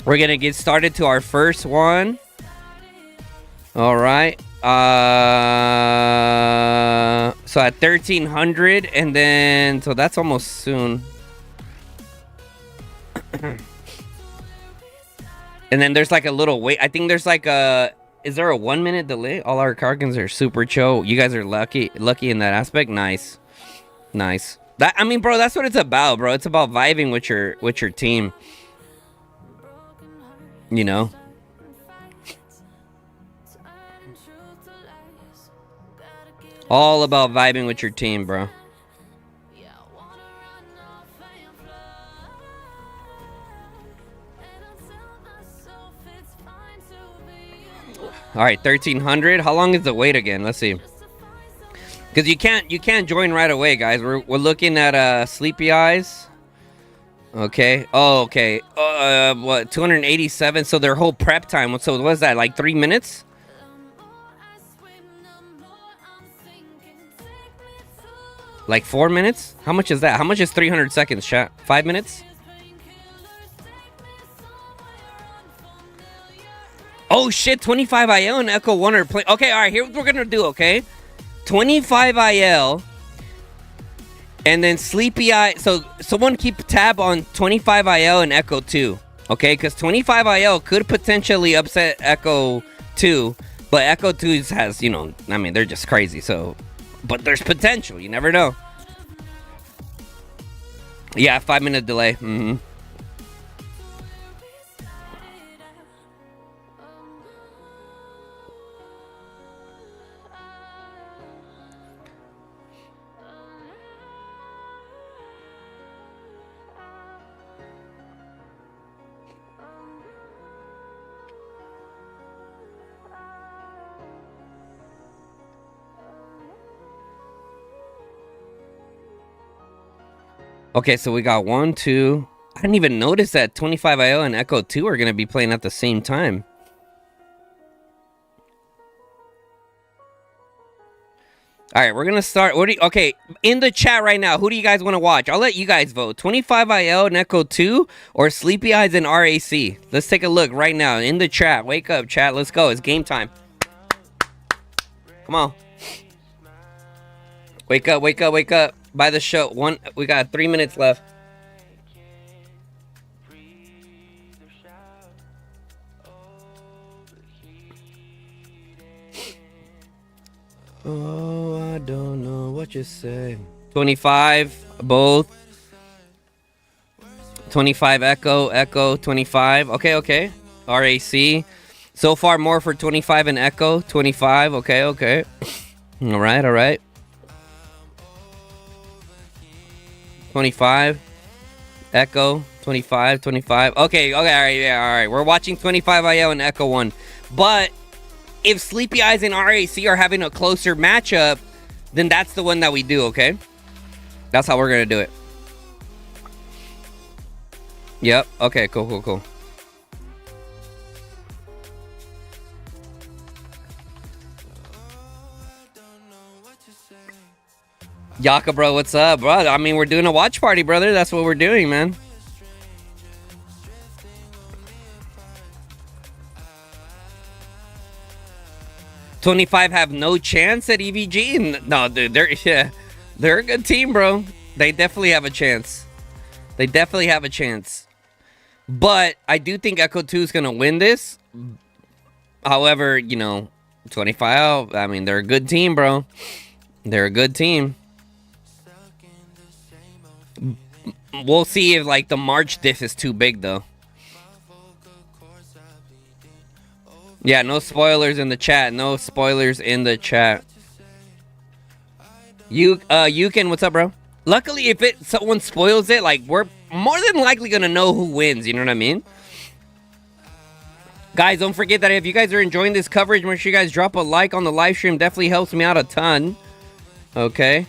We're gonna get started to our first one. All right. So at 1300, and then so that's almost soon. And then there's like a little wait. I think there's like is there a 1 minute delay? All our Karkins are super chill. You guys are lucky in that aspect. Nice. That, I mean, bro, that's what it's about, bro. It's about vibing with your team. You know? All about vibing with your team, bro. All right, 1300. How long is the wait again? Let's see. Because you can't join right away, guys. We're looking at Sleepy Eyes. Okay. Oh, okay. What, 287? So their whole prep time. So what was that, like 3 minutes? Like 4 minutes? How much is that? How much is 300 seconds, chat? 5 minutes? Oh shit, 25 IL and Echo 1 are playing. Okay, all right, here's what we're gonna do, okay? 25 IL and then Sleepy Eye. So someone keep tab on 25 IL and Echo 2, okay? Because 25 IL could potentially upset Echo 2, but Echo 2 has, you know, I mean, they're just crazy, so. But there's potential, you never know. Yeah, 5 minute delay. Mm-hmm. Okay, so we got 1, 2. I didn't even notice that 25 IO and Echo 2 are going to be playing at the same time. All right, we're going to start. Okay, in the chat right now, who do you guys want to watch? I'll let you guys vote. 25 IO and Echo 2 or Sleepy Eyes and RAC? Let's take a look right now in the chat. Wake up, chat. Let's go. It's game time. Come on. Wake up, wake up, wake up. By the show. We got 3 minutes left. Oh, I don't know what you say. 25, both. 25 Echo, 25. Okay. RAC. So far, more for 25 and Echo. 25. Okay. All right. 25. Echo. 25. Okay. All right. We're watching 25 IL and Echo 1. But if Sleepy Eyes and RAC are having a closer matchup, then that's the one that we do, okay? That's how we're going to do it. Yep. Okay, cool. Yaka, bro, what's up, bro? I mean, we're doing a watch party, brother. That's what we're doing, man. $25 have no chance at EVG? No, dude, they're a good team, bro. They definitely have a chance. But I do think Echo 2 is going to win this. However, you know, 25 out, I mean, they're a good team, bro. They're a good team. We'll see if, like, the March diff is too big, though. Yeah, no spoilers in the chat. You can, what's up, bro? Luckily, if someone spoils it, like, we're more than likely gonna know who wins. You know what I mean? Guys, don't forget that if you guys are enjoying this coverage, make sure you guys drop a like on the live stream. Definitely helps me out a ton. Okay.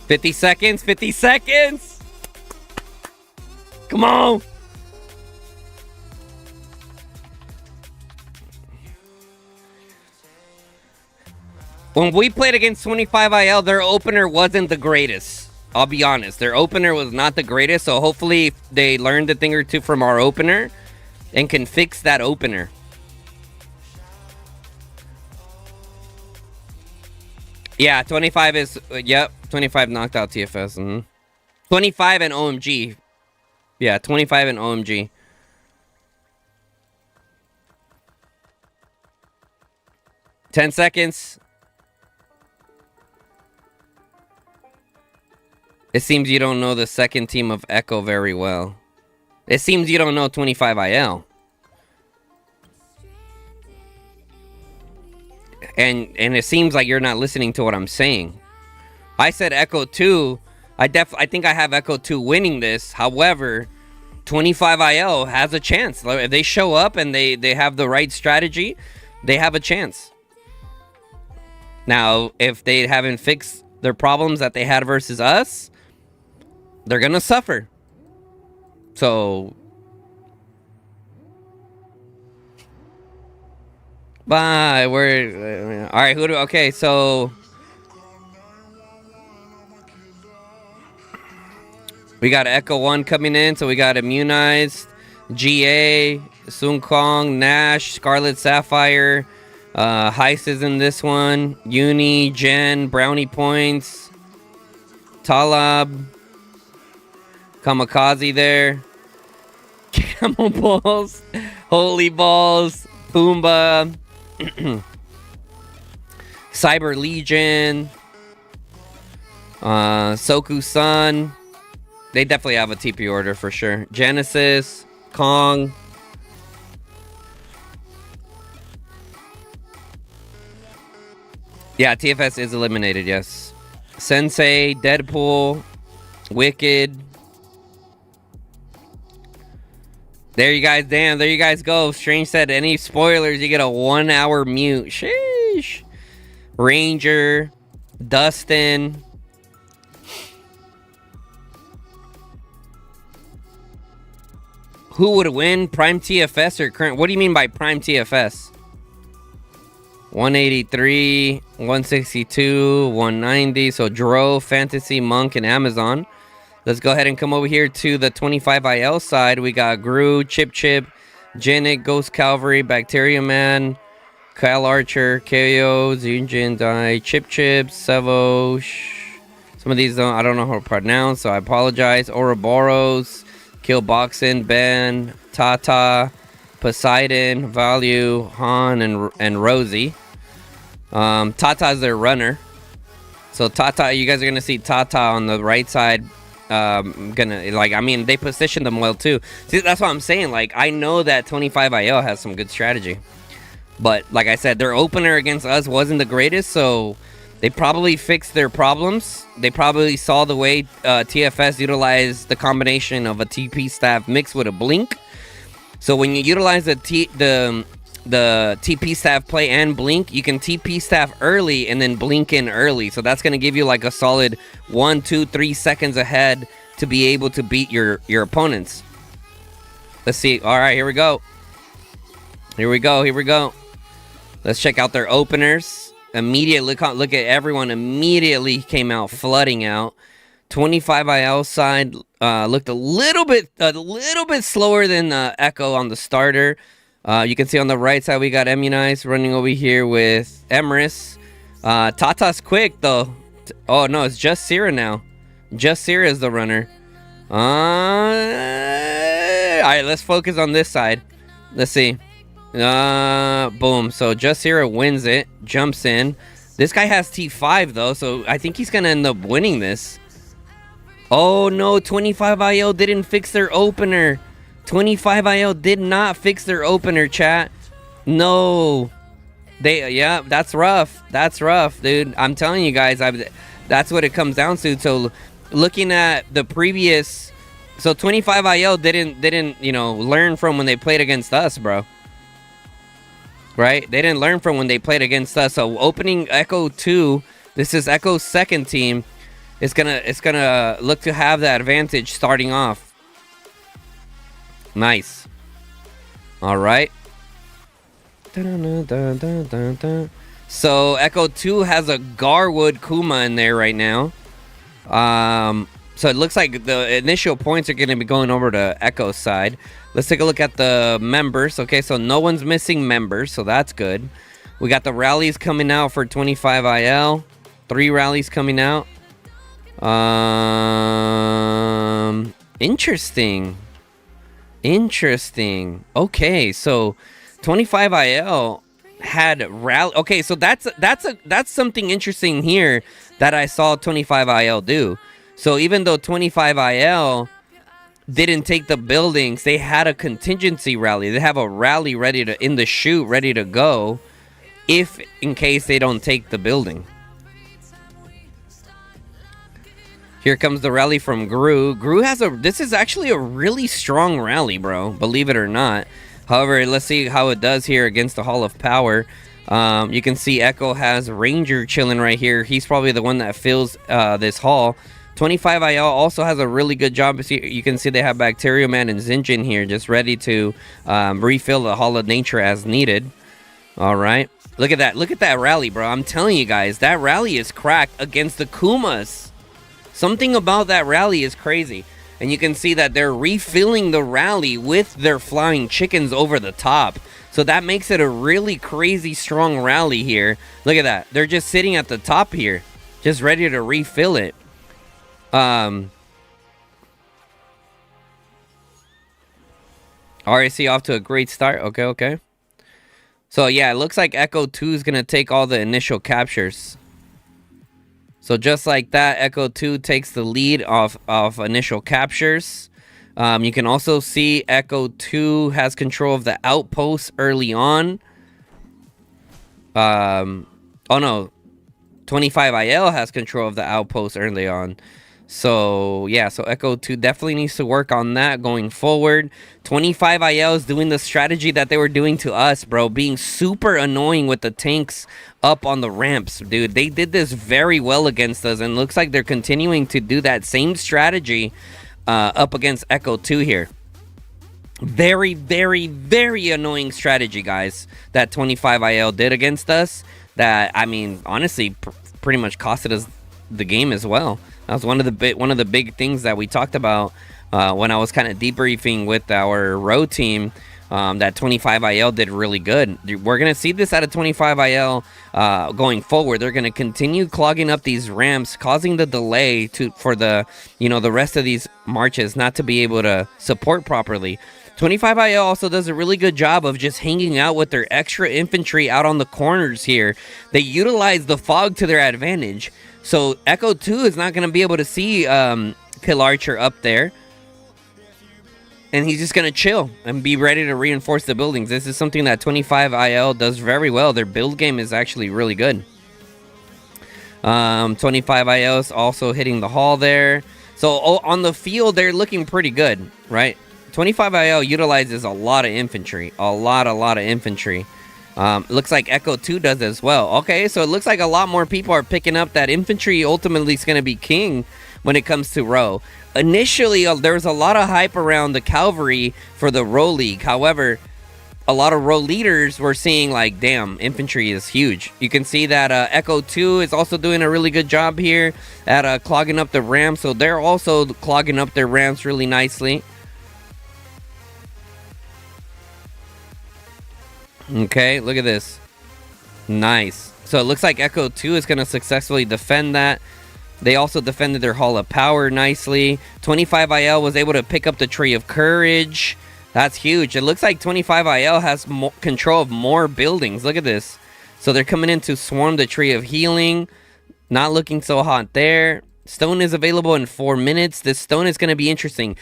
$50 seconds. Come on. When we played against 25 IL, their opener wasn't the greatest. I'll be honest. Their opener was not the greatest, so hopefully they learned a thing or two from our opener and can fix that opener. Yeah, 25 is, yep, 25 knocked out TFS. 25 and OMG. Yeah, 25 and OMG. $10 seconds. It seems you don't know the second team of Echo very well. It seems you don't know 25 IL. and it seems like you're not listening to what I'm saying. I said Echo 2. I think I have Echo 2 winning this. However, 25IL has a chance. If they show up and they have the right strategy, they have a chance. Now, if they haven't fixed their problems that they had versus us, they're gonna suffer. So, bye. We're all right. Okay, so we got Echo 1 coming in, so we got Immunized, GA, Sun Kong, Nash, Scarlet Sapphire, Heist is in this one, Uni, Jen, Brownie Points, Talab, Kamikaze there, Camel Balls, Holy Balls, Pumbaa, Cyber Legion, Soku-san. They definitely have a TP order for sure. Genesis, Kong. Yeah, TFS is eliminated, yes. Sensei, Deadpool, Wicked. There you guys, damn, there you guys go. Strange said, any spoilers, you get a 1 hour mute. Sheesh. Ranger, Dustin. Who would win, Prime TFS or current? What do you mean by Prime TFS? 183, 162, 190. So Dro, Fantasy, Monk, and Amazon. Let's go ahead and come over here to the 25IL side. We got Gru, Chip, Janet, Ghost Calvary, Bacteria Man, Kyle Archer, KO, Zunjin Dai, Chip, Sevo. Some of these I don't know how to pronounce, so I apologize. Ouroboros, Killboxin, Ben, Tata, Poseidon, Value, Han, and Rosie. Tata's their runner. So Tata, you guys are gonna see Tata on the right side. They positioned them well too. See, that's what I'm saying. Like, I know that 25IL has some good strategy, but like I said, their opener against us wasn't the greatest. So they probably fixed their problems. They probably saw the way TFS utilized the combination of a TP staff mixed with a blink. So when you utilize the TP staff play and blink, you can TP staff early and then blink in early. So that's going to give you like a solid 1, 2, 3 seconds ahead to be able to beat your opponents. Let's see. All right, here we go. Here we go. Let's check out their openers. Immediately, look at everyone immediately came out flooding out. 25IL side looked a little bit slower than Echo on the starter. You can see on the right side we got Immunized running over here with Emrys. Tata's quick though. Oh no, it's just Sierra now. Just Sierra is the runner. All right, let's focus on this side. Let's see. Boom. So Just Sierra wins it, jumps in. This guy has T5 though, so I think he's gonna end up winning this. Oh no, 25IL didn't fix their opener. 25IL did not fix their opener, chat. No. Yeah, that's rough. That's rough, dude. I'm telling you guys, that's what it comes down to. So looking at the previous, so 25IL didn't, learn from when they played against us, bro. Right? They didn't learn from when they played against us. So opening Echo 2, this is Echo's second team. It's gonna look to have the advantage starting off. Nice. All right. So Echo 2 has a Garwood Kuma in there right now. So it looks like the initial points are going to be going over to Echo's side. Let's take a look at the members. Okay, so no one's missing members, so that's good. We got the rallies coming out for 25IL. 3 rallies coming out. Interesting. Okay, so 25IL had rally. Okay, so that's something interesting here that I saw 25IL do. So even though 25IL didn't take the buildings, they had a contingency rally. They have a rally ready to in the chute, ready to go. if in case they don't take the building. Here comes the rally from Gru. Gru has this is actually a really strong rally, bro, believe it or not. However, let's see how it does here against the Hall of Power. You can see Echo has Ranger chilling right here. He's probably the one that fills this hall. 25 IL also has a really good job. You can see they have Bacteria Man and Zinjin here just ready to refill the Hall of Nature as needed. All right. Look at that. Look at that rally, bro. I'm telling you guys, that rally is cracked against the Kumas. Something about that rally is crazy. And you can see that they're refilling the rally with their flying chickens over the top. So that makes it a really crazy strong rally here. Look at that. They're just sitting at the top here, just ready to refill it. RAC off to a great start. Okay. So yeah, it looks like Echo 2 is going to take all the initial captures. So just like that, Echo 2 takes the lead of initial captures. You can also see Echo 2 has control of the outposts early on. Oh no, 25 IL has control of the outposts early on. So yeah, so Echo 2 definitely needs to work on that going forward. 25 IL is doing the strategy that they were doing to us, bro, being super annoying with the tanks up on the ramps, dude. They did this very well against us, and looks like they're continuing to do that same strategy up against Echo 2 here. Very, very, very annoying strategy, guys, that 25 IL did against us. That, I mean, honestly, pretty much costed us the game as well. That was one of the big things that we talked about when I was kind of debriefing with our row team. That 25 IL did really good. We're gonna see this out of 25 IL going forward. They're gonna continue clogging up these ramps, causing the delay for the the rest of these marches not to be able to support properly. 25 IL also does a really good job of just hanging out with their extra infantry out on the corners here. They utilize the fog to their advantage. So Echo 2 is not going to be able to see Pill Archer up there. And he's just going to chill and be ready to reinforce the buildings. This is something that 25 IL does very well. Their build game is actually really good. 25 IL is also hitting the hall there. So on the field, they're looking pretty good, right? 25 IL utilizes a lot of infantry. A lot of infantry. Looks like Echo 2 does as well. Okay, so it looks like a lot more people are picking up that infantry ultimately is going to be king when it comes to row. Initially, there was a lot of hype around the cavalry for the row league. However, a lot of row leaders were seeing like, damn, infantry is huge. You can see that Echo 2 is also doing a really good job here at clogging up the ramps. So they're also clogging up their ramps really nicely. Okay, look at this. Nice. So it looks like Echo 2 is going to successfully defend that. They also defended their Hall of Power nicely. 25 IL was able to pick up the Tree of Courage. That's huge. It looks like 25 IL has control of more buildings. Look at this. So they're coming in to swarm the Tree of Healing. Not looking so hot there. Stone is available in 4 minutes. This stone is going to be interesting.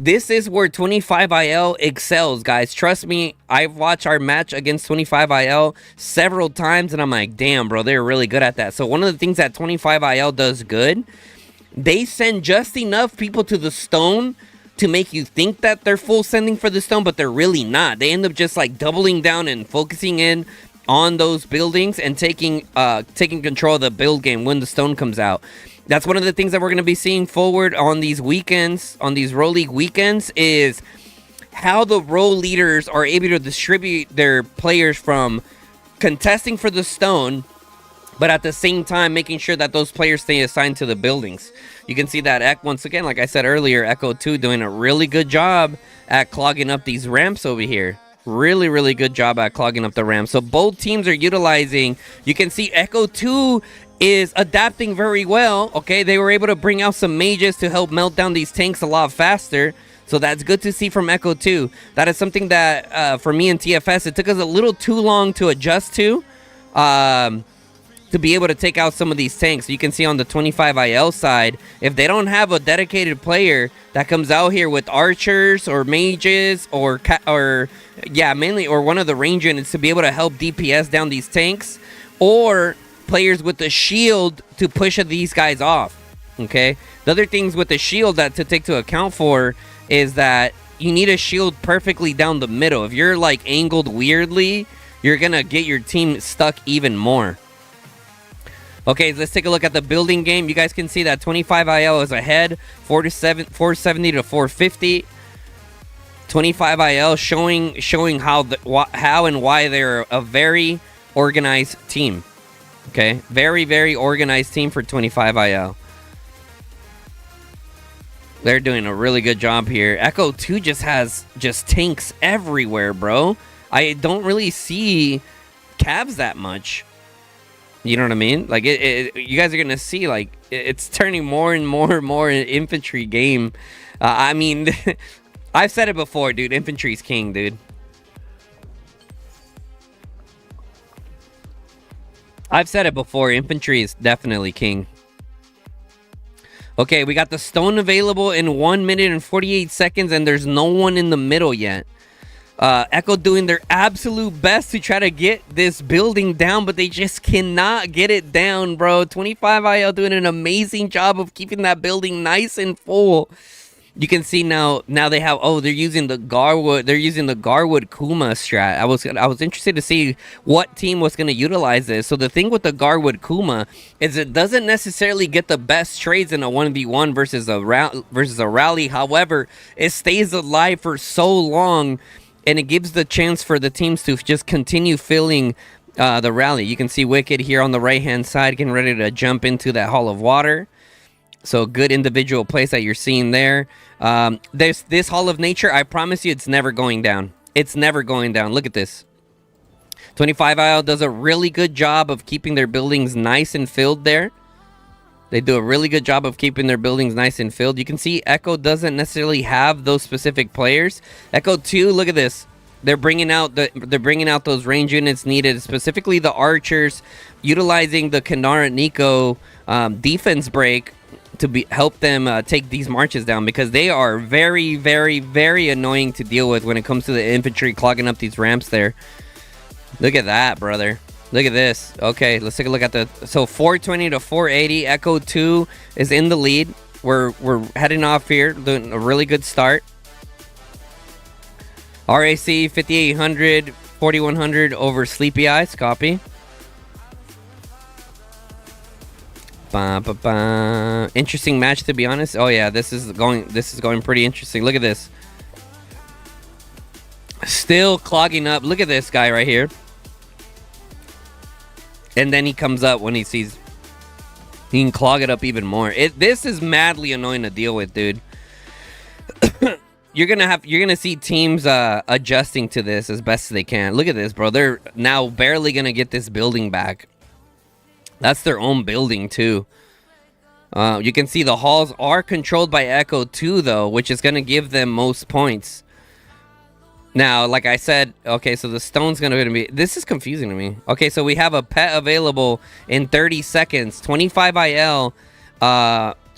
This is where 25 IL excels, guys. Trust me, I've watched our match against 25 IL several times, and I'm like, damn, bro, they're really good at that. So one of the things that 25 IL does good, they send just enough people to the stone to make you think that they're full sending for the stone, but they're really not. They end up just like doubling down and focusing in on those buildings and taking control of the build game when the stone comes out. That's one of the things that we're going to be seeing forward on these weekends, on these Row League weekends, is how the row leaders are able to distribute their players from contesting for the stone, but at the same time making sure that those players stay assigned to the buildings. You can see that, once again, like I said earlier, Echo 2 doing a really good job at clogging up these ramps over here. Really, really good job at clogging up the ramps. So both teams are utilizing, you can see Echo 2 is adapting very well. Okay, they were able to bring out some mages to help melt down these tanks a lot faster. So that's good to see from Echo 2. That is something that, for me in TFS, it took us a little too long to adjust to. to be able to take out some of these tanks. You can see on the 25 IL side, if they don't have a dedicated player that comes out here with archers or mages or mainly or one of the range units to be able to help DPS down these tanks, or players with the shield to push these guys off. Okay, the other things with the shield that to take to account for is that you need a shield perfectly down the middle. If you're like angled weirdly, you're gonna get your team stuck even more. Okay, let's take a look at the building game. You guys can see that 25 IL is ahead, 470 to 450. 25 IL showing how and why they're a very organized team. Okay, very organized team for 25 IL. They're doing a really good job here. Echo 2 just has tanks everywhere, bro. I don't really see Cavs that much. You know what I mean? Like, you guys are going to see, like, it's turning more and more an infantry game. I mean, I've said it before, dude. Infantry's king, dude. I've said it before. Infantry is definitely king. Okay, we got the stone available in 1 minute and 48 seconds, and there's no one in the middle yet. Echo doing their absolute best to try to get this building down, but they just cannot get it down, bro. 25 IL doing an amazing job of keeping that building nice and full. You can see now they have, they're using the Garwood. They're using the Garwood Kuma strat. I was interested to see what team was going to utilize this. So the thing with the Garwood Kuma is it doesn't necessarily get the best trades in a 1v1 versus a rally. However, it stays alive for so long, and it gives the chance for the teams to just continue filling the rally. You can see Wicked here on the right-hand side getting ready to jump into that Hall of Water. So good individual plays that you're seeing there. There's this Hall of Nature. I promise you it's never going down. It's never going down. Look at this. 25 IL does a really good job of keeping their buildings nice and filled there. They do a really good job of keeping their buildings nice and filled. You can see Echo doesn't necessarily have those specific players. Echo 2, look at this. They're bringing out those range units needed, specifically the archers, utilizing the Kanara Nico defense break to help them take these marches down, because they are very annoying to deal with when it comes to the infantry clogging up these ramps there. Look at that, brother. Look at this. Okay, let's take a look at so 420 to 480. Echo 2 is in the lead. We're heading off here, doing a really good start. RAC 5800, 4100 over Sleepy Eyes. Copy. Interesting match, to be honest. Oh yeah, this is going pretty interesting. Look at this. Still clogging up. Look at this guy right here. And then he comes up when he sees he can clog it up even more. This is madly annoying to deal with, dude. You're gonna see teams adjusting to this as best as they can. Look at this, bro. They're now barely gonna get this building back. That's their own building too. You can see the halls are controlled by Echo 2 though, which is gonna give them most points. Now, like I said, okay, so the stone's gonna be... This is confusing to me. Okay, so we have a pet available in 30 seconds. 25 IL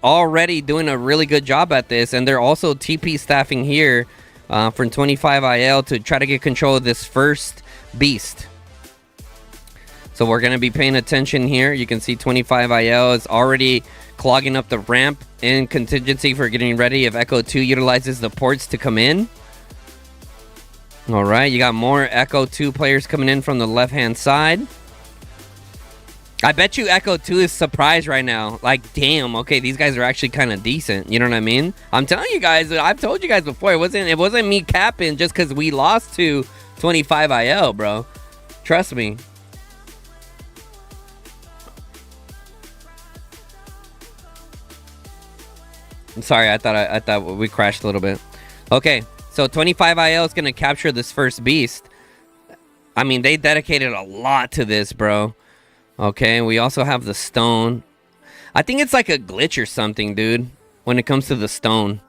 already doing a really good job at this, and they're also TP staffing here from 25 IL to try to get control of this first beast. So we're going to be paying attention here. You can see 25 IL is already clogging up the ramp in contingency for getting ready if Echo 2 utilizes the ports to come in. All right, you got more Echo 2 players coming in from the left-hand side. I bet you Echo 2 is surprised right now. Like, damn, okay, these guys are actually kind of decent. You know what I mean? I'm telling you guys, I've told you guys before, it wasn't me capping just because we lost to 25 IL, bro. Trust me. I'm sorry, I thought we crashed a little bit. Okay, so 25 IL is going to capture this first beast. I mean, they dedicated a lot to this, bro. Okay, we also have the stone. I think it's like a glitch or something, dude, when it comes to the stone.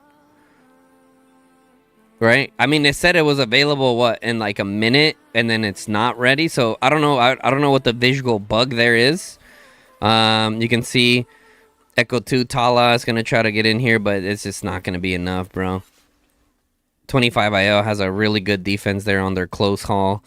Right? I mean, they said it was available, what, in like a minute, and then it's not ready. So I don't know. I don't know what the visual bug there is. You can see Echo 2 Tala is going to try to get in here, but it's just not going to be enough, bro. 25 IL has a really good defense there on their close haul.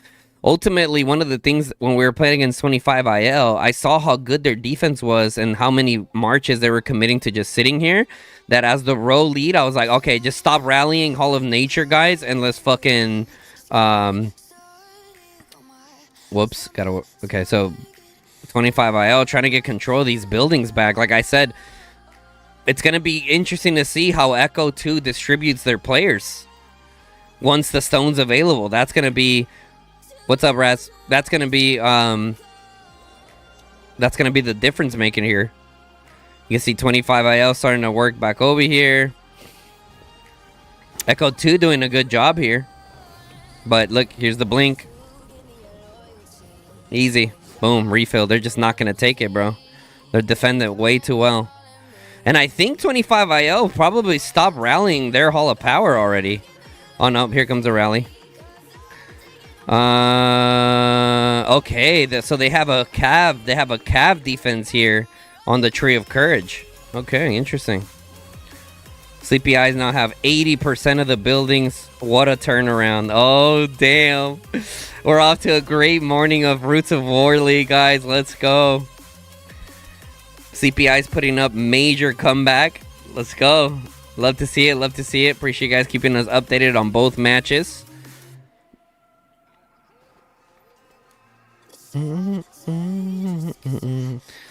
Ultimately, one of the things when we were playing against 25 IL, I saw how good their defense was and how many marches they were committing to just sitting here. That as the row lead, I was like, okay, just stop rallying Hall of Nature, guys, and let's fucking... Whoops. Okay, so 25 IL trying to get control of these buildings back. Like I said, it's going to be interesting to see how Echo 2 distributes their players once the stone's available. That's going to be... What's up, Raz? That's going to be the difference making here. You can see 25 IL starting to work back over here. Echo 2 doing a good job here. But look, here's the blink. Easy. Boom, refill. They're just not going to take it, bro. They're defending way too well. And I think 25 IL probably stopped rallying their Hall of Power already. Oh, no, here comes a rally. Okay, so they have a cav. They have a cav defense here on the Tree of Courage. Okay, interesting. Sleepy Eyes now have 80% of the buildings. What a turnaround. Oh, damn. We're off to a great morning of Roots of War League, guys. Let's go. Sleepy Eyes putting up major comeback. Let's go. Love to see it. Love to see it. Appreciate you guys keeping us updated on both matches.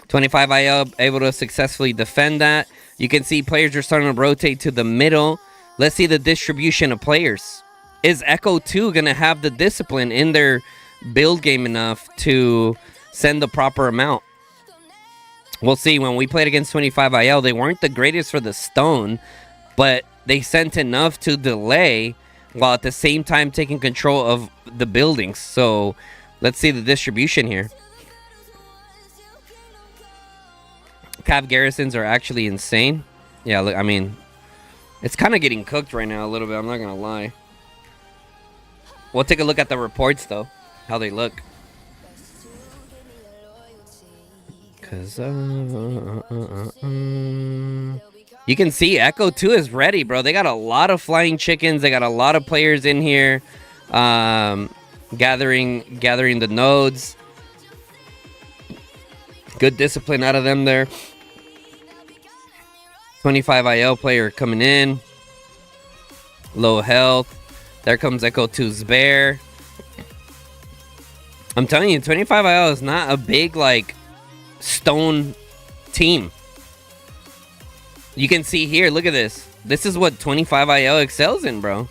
25 IL able to successfully defend that. You can see players are starting to rotate to the middle. Let's see the distribution of players. Is Echo 2 going to have the discipline in their build game enough to send the proper amount? We'll see. When we played against 25 IL, they weren't the greatest for the stone, but they sent enough to delay while at the same time taking control of the buildings. So let's see the distribution here. Cav garrisons are actually insane. Yeah, look, I mean, it's kind of getting cooked right now a little bit. I'm not going to lie. We'll take a look at the reports, though, how they look. Because you can see Echo 2 is ready, bro. They got a lot of flying chickens. They got a lot of players in here gathering the nodes. Good discipline out of them there. 25 IL player coming in. Low health. There comes Echo 2's bear. I'm telling you, 25 IL is not a big, like, stone team. You can see here, look at this. This is what 25 IL excels in, bro.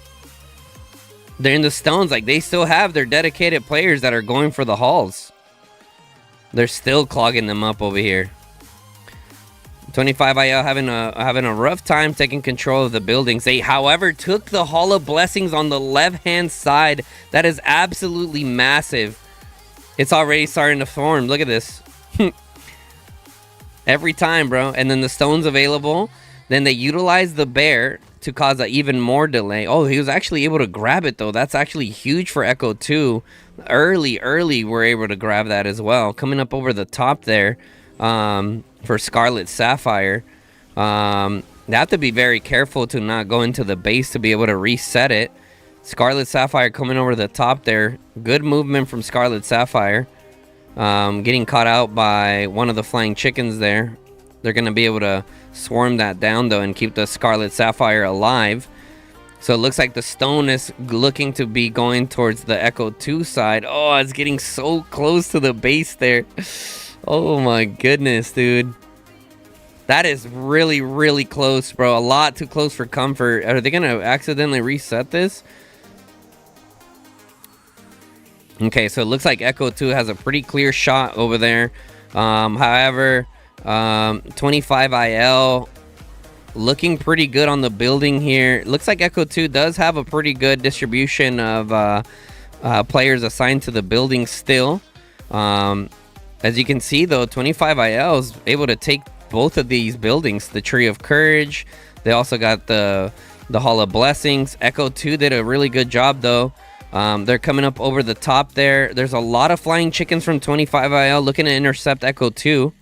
They're in the stones. Like, they still have their dedicated players that are going for the halls. They're still clogging them up over here. 25 IL having a rough time taking control of the buildings. They, however, took the Hall of Blessings on the left-hand side. That is absolutely massive. It's already starting to form. Look at this. Every time, bro. And then the stone's available. Then they utilize the bear to cause an even more delay. Oh, he was actually able to grab it, though. That's actually huge for Echo 2. Early, we're able to grab that as well. Coming up over the top there for Scarlet Sapphire. They have to be very careful to not go into the base to be able to reset it. Scarlet Sapphire coming over the top there. Good movement from Scarlet Sapphire. Getting caught out by one of the flying chickens there. They're going to be able to swarm that down, though, and keep the Scarlet Sapphire alive. So it looks like the stone is looking to be going towards the Echo 2 side. Oh, it's getting so close to the base there. Oh, my goodness, dude. That is really, really close, bro. A lot too close for comfort. Are they going to accidentally reset this? Okay, so it looks like Echo 2 has a pretty clear shot over there. However, 25 IL looking pretty good on the building here. Looks like Echo 2 does have a pretty good distribution of players assigned to the building still. As you can see, though, 25 IL is able to take both of these buildings. The Tree of Courage. They also got the Hall of Blessings. Echo 2 did a really good job, though. They're coming up over the top there. There's a lot of flying chickens from 25 IL looking to intercept Echo 2.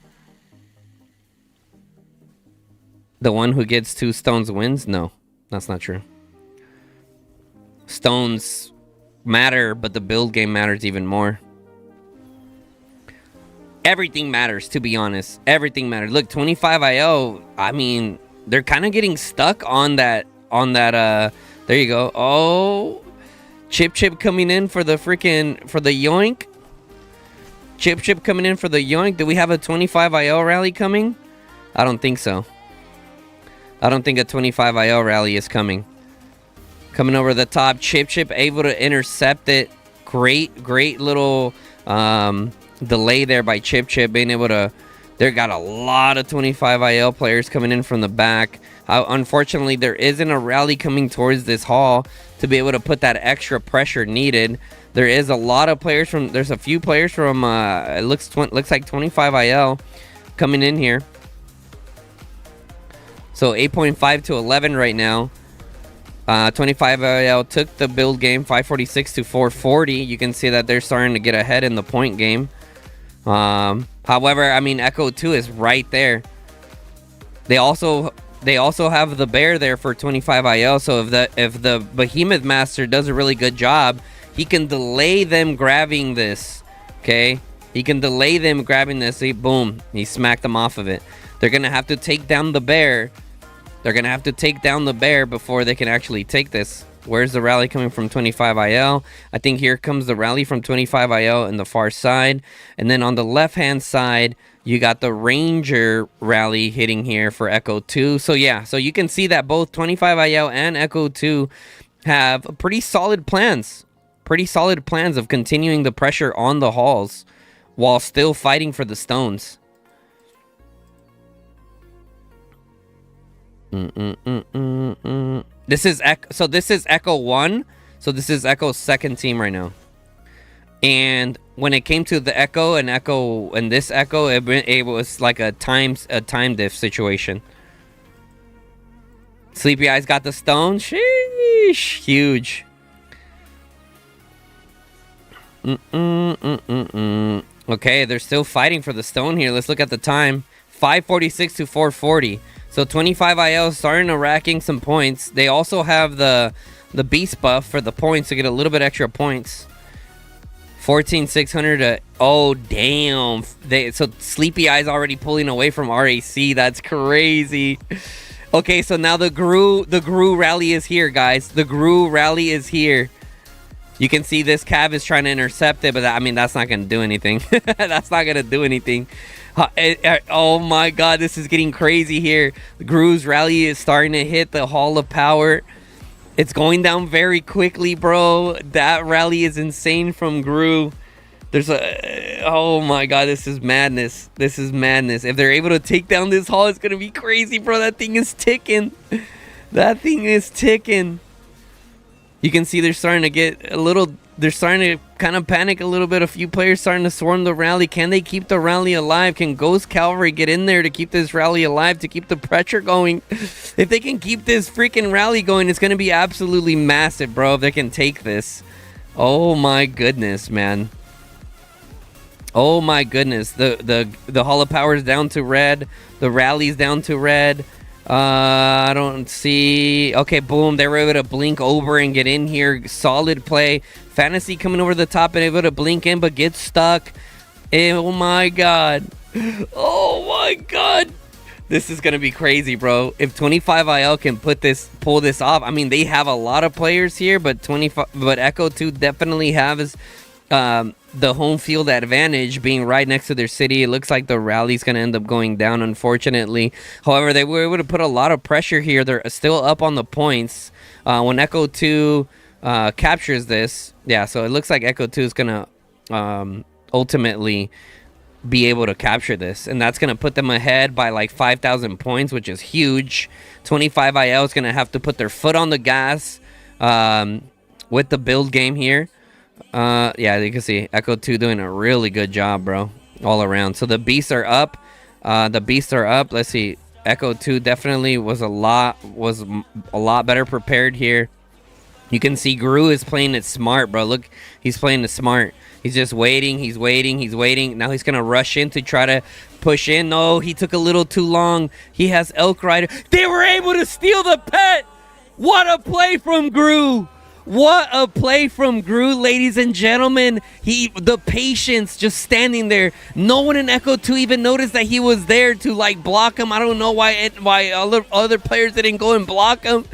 The one who gets 2 stones wins? No, that's not true. Stones matter, but the build game matters even more. Everything matters, to be honest. Everything matters. Look, 25 IO, I mean, they're kind of getting stuck on that, there you go. Oh, Chip coming in for the yoink. Chip coming in for the yoink. Do we have a 25 IO rally coming? I don't think so. I don't think a 25 IO rally is coming. Coming over the top. Chip able to intercept it. Great little delay there by Chip being able to. They got a lot of 25 IL players coming in from the back. Unfortunately, there isn't a rally coming towards this hall to be able to put that extra pressure needed. There is a lot of players from. There's a few players from. It looks like 25 IL coming in here. So 8.5 to 11 right now. 25 IL took the build game 546 to 440. You can see that they're starting to get ahead in the point game. However, I mean, Echo 2 is right there. They also have the bear there for 25 IL. So if the Behemoth Master does a really good job, he can delay them grabbing this. Okay, he can delay them grabbing this. See, boom, he smacked them off of it. They're gonna have to take down the bear. They're gonna have to take down the bear before they can actually take this. Where's the rally coming from 25 IL? I think here comes the rally from 25 IL in the far side. And then on the left-hand side, you got the Ranger rally hitting here for Echo 2. So yeah, so you can see that both 25 IL and Echo 2 have pretty solid plans. Pretty solid plans of continuing the pressure on the halls while still fighting for the stones. This is Echo 1. So this is Echo's second team right now. And when it came to the Echo and this Echo, it was like a time diff situation. Sleepy Eyes got the stone. Sheesh, huge. Okay, they're still fighting for the stone here. Let's look at the time. 546 to 440. So 25 IL starting to racking some points. They also have the beast buff for the points to get a little bit extra points. 14,600 to, oh damn. So Sleepy Eyes already pulling away from RAC. That's crazy. Okay, so now the Gru rally is here, guys. The Gru rally is here. You can see this Cav is trying to intercept it, but I mean, that's not going to do anything. That's not going to do anything. Oh my god, this is getting crazy here. The Gru's rally is starting to hit the Hall of Power. It's going down very quickly, bro. That rally is insane from Gru. Oh my god, this is madness. This is madness. If they're able to take down this hall, it's going to be crazy, bro. That thing is ticking. That thing is ticking. You can see they're starting to get a little. They're starting to kind of panic a little bit. A few players starting to swarm the rally. Can they keep the rally alive? Can Ghost Cavalry get in there to keep this rally alive, to keep the pressure going? If they can keep this freaking rally going, it's going to be absolutely massive, bro. If they can take this. Oh my goodness, man. Oh my goodness. The Hall of Power is down to red. The rally's down to red. I don't see. Okay, boom. They were able to blink over and get in here. Solid play. Fantasy coming over the top and able to blink in, but get stuck. Oh my god. Oh my god. This is gonna be crazy, bro. If 25 IL can pull this off. I mean, they have a lot of players here, but Echo 2 definitely has the home field advantage, being right next to their city. It looks like the rally's going to end up going down, unfortunately. However, they were able to put a lot of pressure here. They're still up on the points. When Echo 2 captures this, yeah, so it looks like Echo 2 is going to ultimately be able to capture this, and that's going to put them ahead by like 5,000 points, which is huge. 25 IL is going to have to put their foot on the gas with the build game here. Yeah, you can see Echo 2 doing a really good job, bro, all around. So the beasts are up. Let's see. Echo 2 definitely was a lot better prepared here. You can see Gru is playing it smart, bro. Look, he's playing it smart. He's just waiting. He's waiting. He's waiting. Now he's going to rush in to try to push in. No, he took a little too long. He has Elk Rider. They were able to steal the pet. What a play from Gru. What a play from Gru, ladies and gentlemen. The patience just standing there. No one in Echo 2 even noticed that he was there to like block him. I don't know why other players didn't go and block him.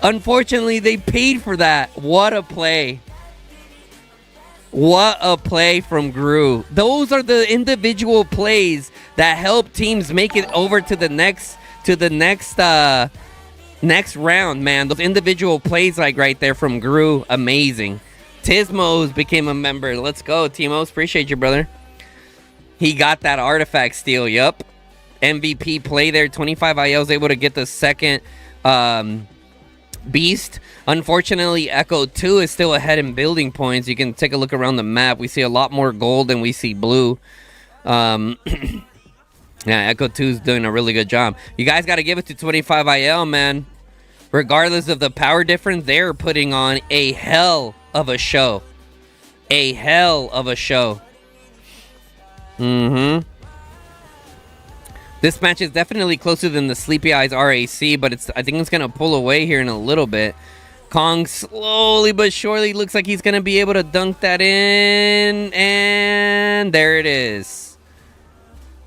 Unfortunately, they paid for that. What a play. What a play from Gru. Those are the individual plays that help teams make it over to the next next round, man. Those individual plays like right there from Gru, amazing. Tismos became a member. Let's go, Timos. Appreciate you, brother. He got that artifact steal. Yup. MVP play there. 25 ILs able to get the second beast. Unfortunately, Echo 2 is still ahead in building points. You can take a look around the map. We see a lot more gold than we see blue. Yeah, Echo 2 is doing a really good job. You guys got to give it to 25 IL, man. Regardless of the power difference, they're putting on a hell of a show. A hell of a show. This match is definitely closer than the Sleepy Eyes RAC, but I think it's going to pull away here in a little bit. Kong slowly but surely looks like he's going to be able to dunk that in. And there it is.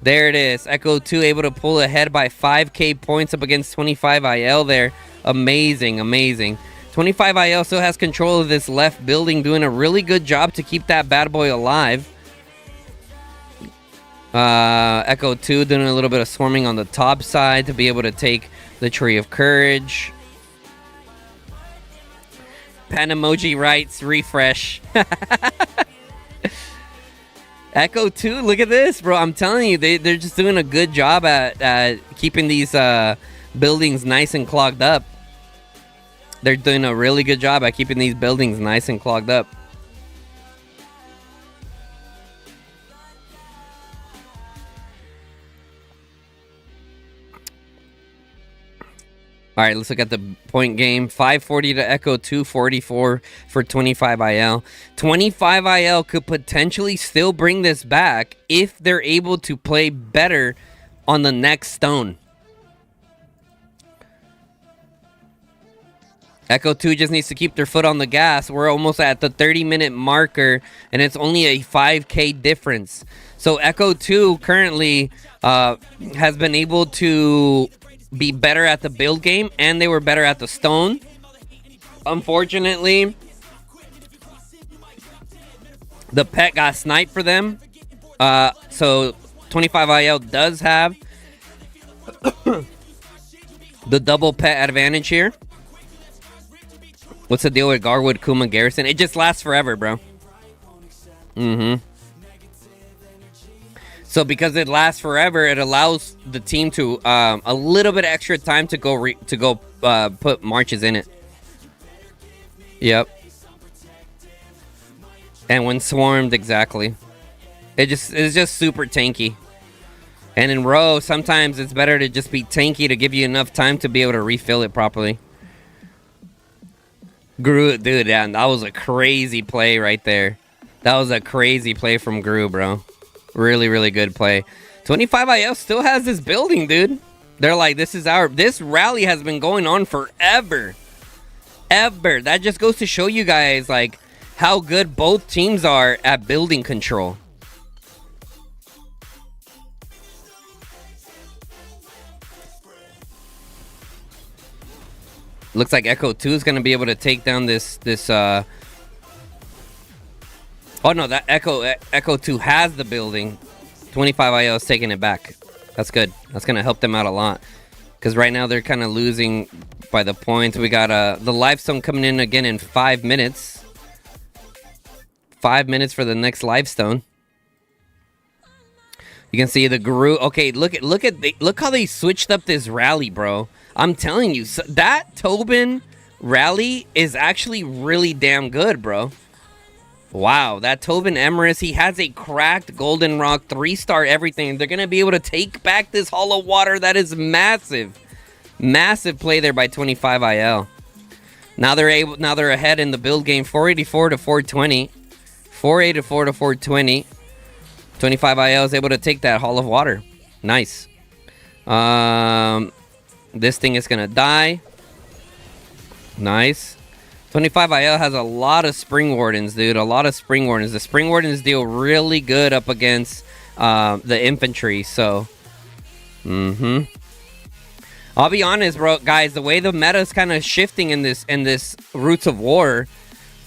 There it is. Echo 2 able to pull ahead by 5k points up against 25 IL there. Amazing, amazing. 25 IL still has control of this left building, doing a really good job to keep that bad boy alive. Echo 2 doing a little bit of swarming on the top side to be able to take the Tree of Courage. Pan emoji writes, refresh. Echo 2, look at this, bro. I'm telling you, they're just doing a good job at keeping these buildings nice and clogged up. They're doing a really good job at keeping these buildings nice and clogged up. All right, let's look at the point game. 540 to Echo, 244 for 25 IL. 25 IL could potentially still bring this back if they're able to play better on the next stone. Echo 2 just needs to keep their foot on the gas. We're almost at the 30-minute marker, and it's only a 5k difference. So Echo 2 currently has been able to be better at the build game, and they were better at the stone. Unfortunately, the pet got sniped for them. So 25 IL does have the double pet advantage here. What's the deal with Garwood, Kuma, Garrison? It just lasts forever, bro. So because it lasts forever, it allows the team to a little bit extra time to go put marches in it. Yep. And when swarmed, exactly. It's just super tanky. And in row, sometimes it's better to just be tanky to give you enough time to be able to refill it properly. Gru, dude, that was a crazy play right there. That was a crazy play from Gru, bro. Really, really good play. 25 IL still has this building, dude. They're like, this rally has been going on forever. Ever. That just goes to show you guys, like, how good both teams are at building control. Looks like Echo 2 is going to be able to take down this oh no, that Echo 2 has the building. 25 IL is taking it back. That's good. That's going to help them out a lot. Because right now they're kind of losing by the points. We got the Lifestone coming in again in 5 minutes. 5 minutes for the next Lifestone. You can see the Guru. Okay, look how they switched up this rally, bro. I'm telling you, that Tobin rally is actually really damn good, bro. Wow, that Tobin Emrys, he has a cracked Golden Rock, 3-star everything. They're going to be able to take back this Hollow Water. That is massive. Massive play there by 25 IL. Now they're ahead in the build game, 484 to 420. 484 to 420. 25 IL is able to take that Hall of Water. Nice. This thing is gonna die. Nice. 25 IL has a lot of Spring Wardens, dude. A lot of Spring Wardens. The Spring Wardens deal really good up against the infantry. So, I'll be honest, bro, guys. The way the meta is kind of shifting in this Roots of War,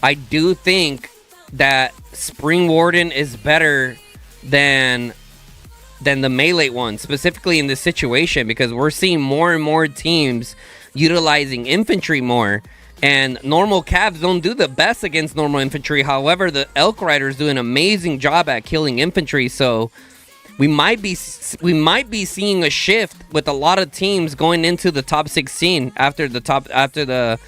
I do think that Spring Warden is better than the melee one, specifically in this situation, because we're seeing more and more teams utilizing infantry more. And normal Cavs don't do the best against normal infantry. However, the Elk Riders do an amazing job at killing infantry. So we might be seeing a shift with a lot of teams going into the top 16 after the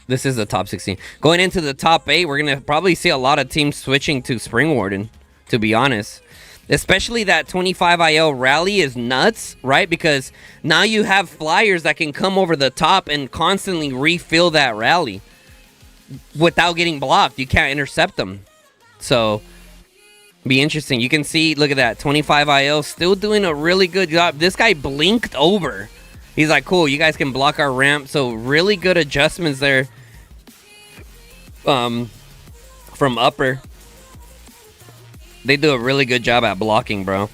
this is the top 16. Going into the top 8, we're gonna probably see a lot of teams switching to Spring Warden, to be honest. Especially that 25 IL rally is nuts, right? Because now you have flyers that can come over the top and constantly refill that rally without getting blocked. You can't intercept them. So, be interesting. You can see, look at that. 25 IL still doing a really good job. This guy blinked over. He's like, cool, you guys can block our ramp. So, really good adjustments there from upper. They do a really good job at blocking, bro.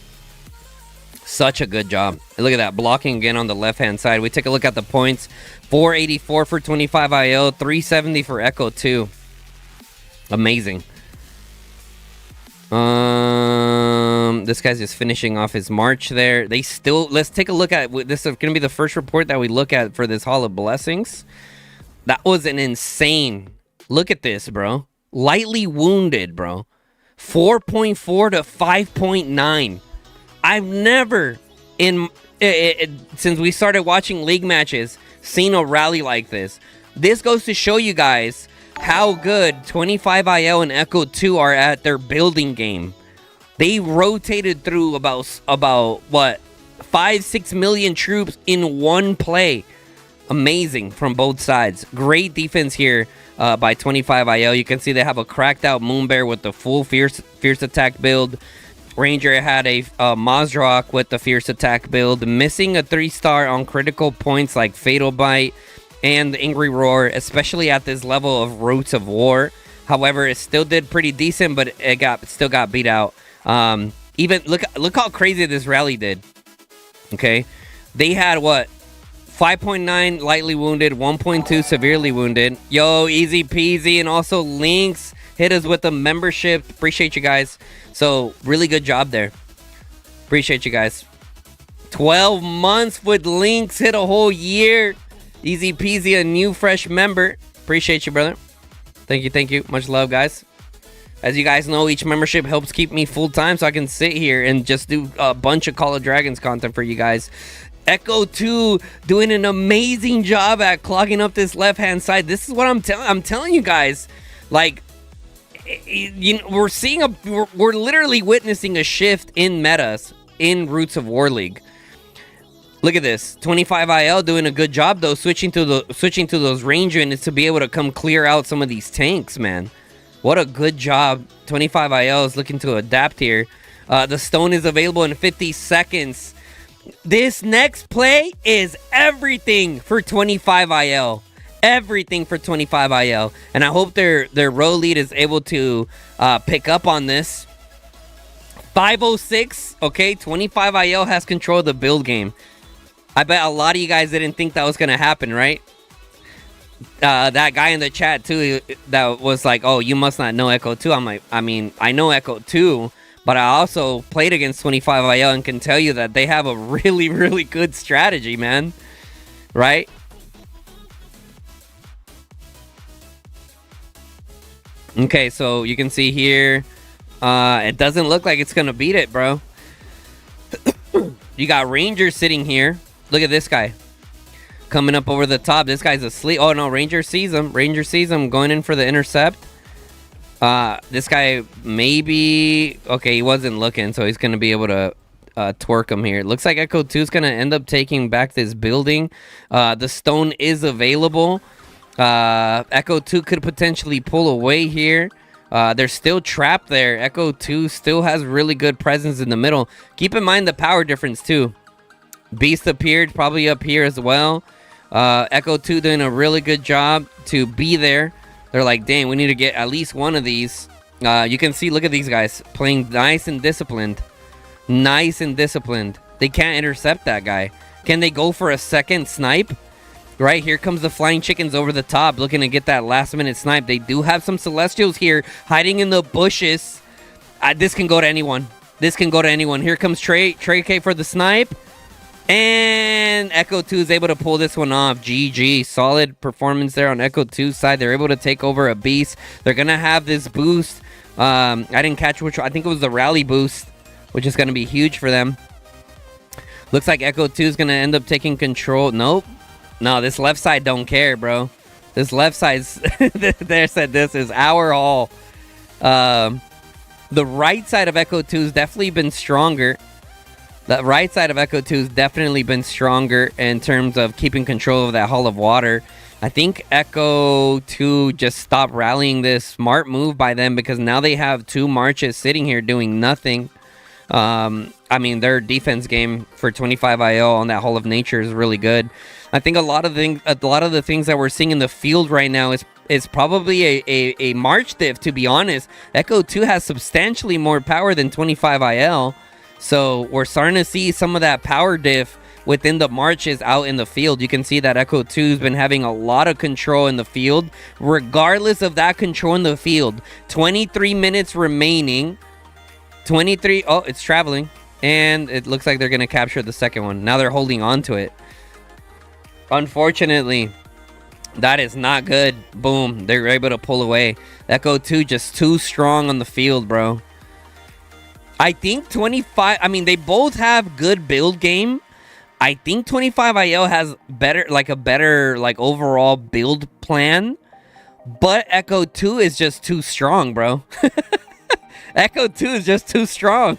Such a good job. And look at that, blocking again on the left-hand side. We take a look at the points. 484 for 25 IO, 370 for Echo 2. Amazing. This guy's just finishing off his march there. Let's take a look at, this is going to be the first report that we look at for this Hall of Blessings. That was an insane. Look at this, bro. Lightly wounded, bro. 4.4 to 5.9. I've never since we started watching league matches seen a rally like this. This goes to show you guys how good 25 IL and Echo 2 are at their building game. They rotated through about what, 5-6 million troops in one play. Amazing from both sides. Great defense here by 25 IL. You can see they have a cracked out Moonbear with the full fierce attack build. Ranger had a Mazrock with the fierce attack build, missing a 3-star on critical points like Fatal Bite and the Angry Roar, especially at this level of Roots of War. However, it still did pretty decent, but it still got beat out. Even look how crazy this rally did. Okay, they had what, 5.9 lightly wounded, 1.2 severely wounded. Yo, easy peasy, and also Lynx hit us with a membership. Appreciate you guys. So really good job there. Appreciate you guys. 12 months with Lynx, hit a whole year. Easy peasy, a new fresh member. Appreciate you, brother. Thank you. Much love, guys. As you guys know, each membership helps keep me full-time so I can sit here and just do a bunch of Call of Dragons content for you guys. Echo 2 doing an amazing job at clogging up this left-hand side. This is what I'm telling you guys. Like, you know, we're literally witnessing a shift in metas in Roots of War League. Look at this. 25 IL doing a good job though, switching to those range units to be able to come clear out some of these tanks, man. What a good job. 25 IL is looking to adapt here. The stone is available in 50 seconds. This next play is everything for 25 IL. Everything for 25 IL. And I hope their row lead is able to pick up on this. 506. Okay, 25 IL has control of the build game. I bet a lot of you guys didn't think that was going to happen, right? That guy in the chat, too, that was like, oh, you must not know Echo 2. I'm like, I mean, I know Echo 2, but I also played against 25 IL and can tell you that they have a really, really good strategy, man. Right? Okay, so you can see here, it doesn't look like it's going to beat it, bro. You got Ranger sitting here. Look at this guy. Coming up over the top. This guy's asleep. Oh, no. Ranger sees him. Going in for the intercept. This guy maybe... Okay, he wasn't looking, so he's going to be able to twerk him here. It looks like Echo 2 is going to end up taking back this building. The stone is available. Echo 2 could potentially pull away here. They're still trapped there. Echo 2 still has really good presence in the middle. Keep in mind the power difference too. Beast appeared probably up here as well. Echo 2 doing a really good job to be there. They're like, dang, we need to get at least one of these. You can see, look at these guys playing nice and disciplined. Nice and disciplined. They can't intercept that guy. Can they go for a second snipe? Right, here comes the flying chickens over the top, looking to get that last minute snipe. They do have some celestials here hiding in the bushes. This can go to anyone. This can go to anyone. Here comes Trey K for the snipe. And Echo 2 is able to pull this one off. GG. Solid performance there on Echo 2's side. They're able to take over a beast. They're going to have this boost. I didn't catch which one. I think it was the rally boost, which is going to be huge for them. Looks like Echo 2 is going to end up taking control. Nope. No, this left side don't care, bro. This left side's... They said this is our haul. The right side of Echo 2 has definitely been stronger. The right side of Echo 2 has definitely been stronger in terms of keeping control of that Hall of Water. I think Echo 2 just stopped rallying this. Smart move by them, because now they have two marches sitting here doing nothing. I mean, their defense game for 25 IL on that Hall of Nature is really good. I think a lot of the things that we're seeing in the field right now is probably a March diff, to be honest. Echo 2 has substantially more power than 25 IL. So we're starting to see some of that power diff within the marches out in the field. You can see that Echo 2 has been having a lot of control in the field. Regardless of that control in the field, 23 minutes remaining. 23. Oh, it's traveling. And it looks like they're going to capture the second one. Now they're holding on to it. Unfortunately, that is not good. Boom. They're able to pull away. Echo 2 just too strong on the field, bro. I think 25... I mean, they both have good build game. I think 25 IL has a better overall build plan. But Echo 2 is just too strong, bro. Echo 2 is just too strong.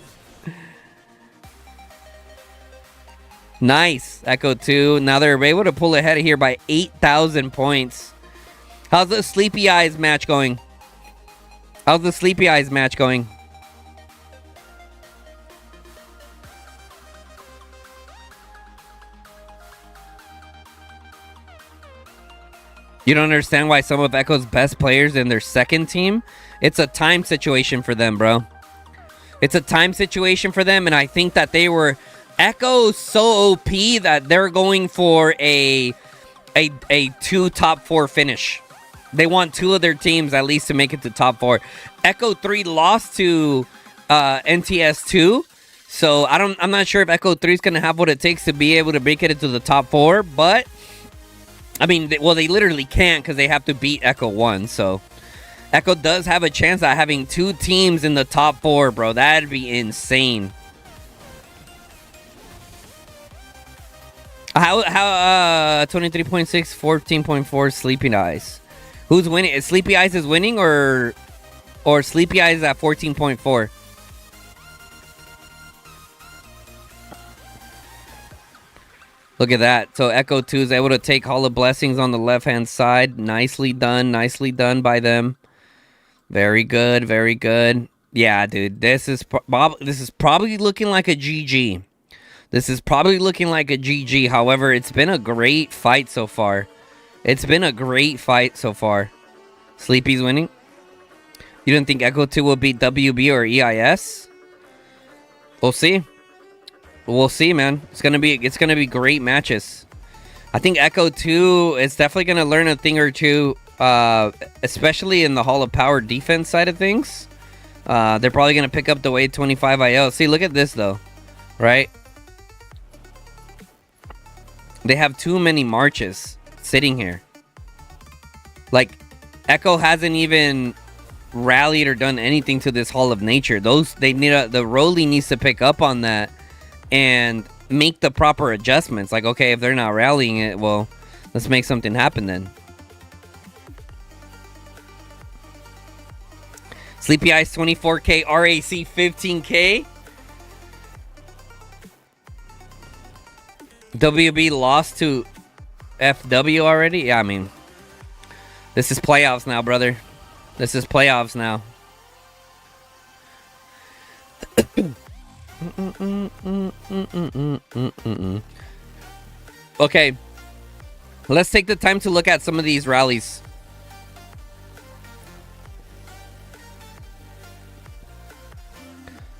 Nice. Echo 2. Now they're able to pull ahead here by 8,000 points. How's the Sleepy Eyes match going? How's the Sleepy Eyes match going? You don't understand why some of Echo's best players in their second team? It's a time situation for them, bro. It's a time situation for them, and I think that they were... Echo's so OP that they're going for a 2 top 4 finish. They want 2 of their teams at least to make it to top 4. Echo 3 lost to NTS 2. So I'm not sure if Echo 3 is going to have what it takes to be able to make it into the top 4, but I mean, they literally can't, because they have to beat Echo 1. So Echo does have a chance at having 2 teams in the top 4, bro. That'd be insane. How 23.6, 14.4 Sleepy Eyes. Who's winning? Sleepy Eyes is winning, or Sleepy Eyes at 14.4? Look at that. So Echo 2 is able to take Hall of Blessings on the left-hand side. Nicely done. Nicely done by them. Very good. Very good. Yeah, dude. This is probably looking like a GG. This is probably looking like a GG. However, it's been a great fight so far. It's been a great fight so far. Sleepy's winning. You didn't think Echo 2 will beat WB or EIS? We'll see. We'll see, man. It's gonna be great matches. I think Echo 2 is definitely gonna learn a thing or two, especially in the Hall of Power defense side of things. They're probably gonna pick up the weight 25 IL. See, look at this though, right? They have too many marches sitting here. Like, Echo hasn't even rallied or done anything to this Hall of Nature. The Rolly needs to pick up on that and make the proper adjustments. Like, okay, if they're not rallying it, well, let's make something happen then. Sleepy Eyes 24K, RAC 15K. WB lost to FW already? Yeah, I mean, this is playoffs now, brother. This is playoffs now. Okay. Let's take the time to look at some of these rallies.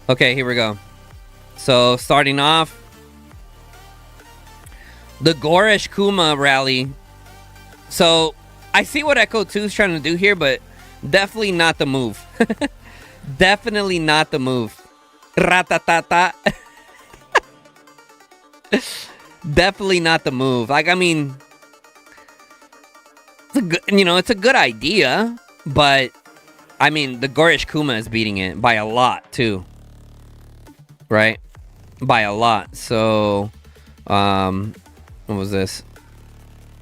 Okay, here we go. So, starting off, the Gorish Kuma rally. So, I see what Echo 2 is trying to do here, but definitely not the move. Definitely not the move. Ratatata. Definitely not the move. Like, I mean, it's a good, it's a good idea, but I mean, the Gorish Kuma is beating it by a lot too. Right? By a lot. So, what was this?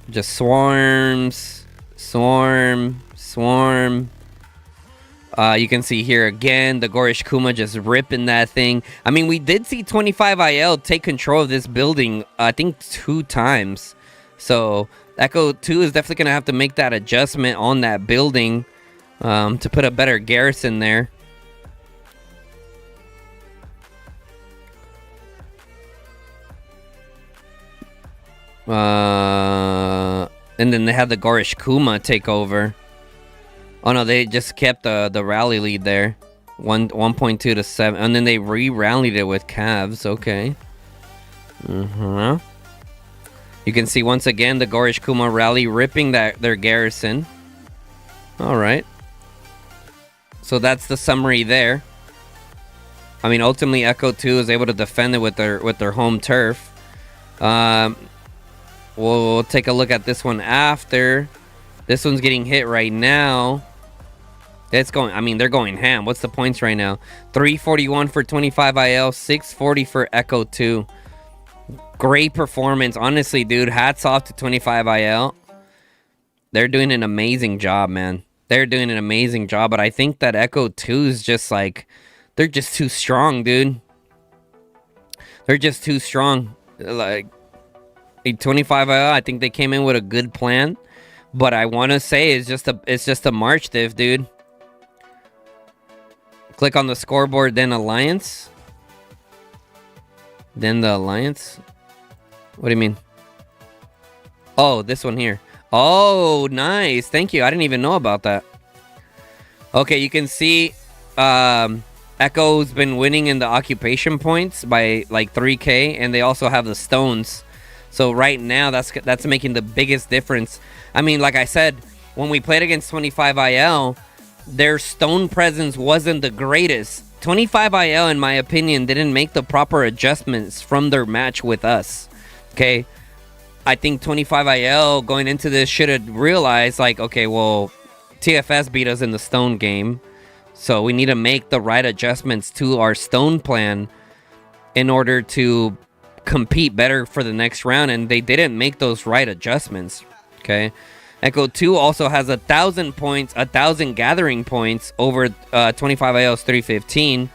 Just swarms, swarm. You can see here again, the Gorish Kuma just ripping that thing. I mean, we did see 25IL take control of this building, I think 2 times. So, Echo 2 is definitely going to have to make that adjustment on that building to put a better garrison there. And then they had the Gorish Kuma take over. Oh no, they just kept the rally lead there. 1.2 to 7. And then they re-rallied it with Cavs. Okay. You can see once again the Gorish Kuma rally ripping their garrison. Alright. So that's the summary there. I mean, ultimately Echo 2 is able to defend it with their home turf. We'll take a look at this one after. This one's getting hit right now. It's going, I mean, they're going ham. What's the points right now? 341 for 25IL, 640 for Echo 2. Great performance. Honestly, dude, hats off to 25IL. They're doing an amazing job, man. They're doing an amazing job, but I think that Echo 2 is just like, they're just too strong, dude. They're just too strong. Like, 25IL, I think they came in with a good plan, but I want to say it's just a March diff, dude. Click on the scoreboard, then Alliance. Then the Alliance. What do you mean? Oh, this one here. Oh, nice. Thank you. I didn't even know about that. Okay, you can see Echo's been winning in the occupation points by like 3K, and they also have the stones. So right now, that's making the biggest difference. I mean, like I said, when we played against 25IL, their stone presence wasn't the greatest. 25IL, in my opinion, didn't make the proper adjustments from their match with us. Okay? I think 25IL going into this should have realized, like, okay, well, TFS beat us in the stone game, so we need to make the right adjustments to our stone plan in order to compete better for the next round, and they didn't make those right adjustments. Okay? Echo 2 also has 1,000 points, 1,000 gathering points over 25IL's 315.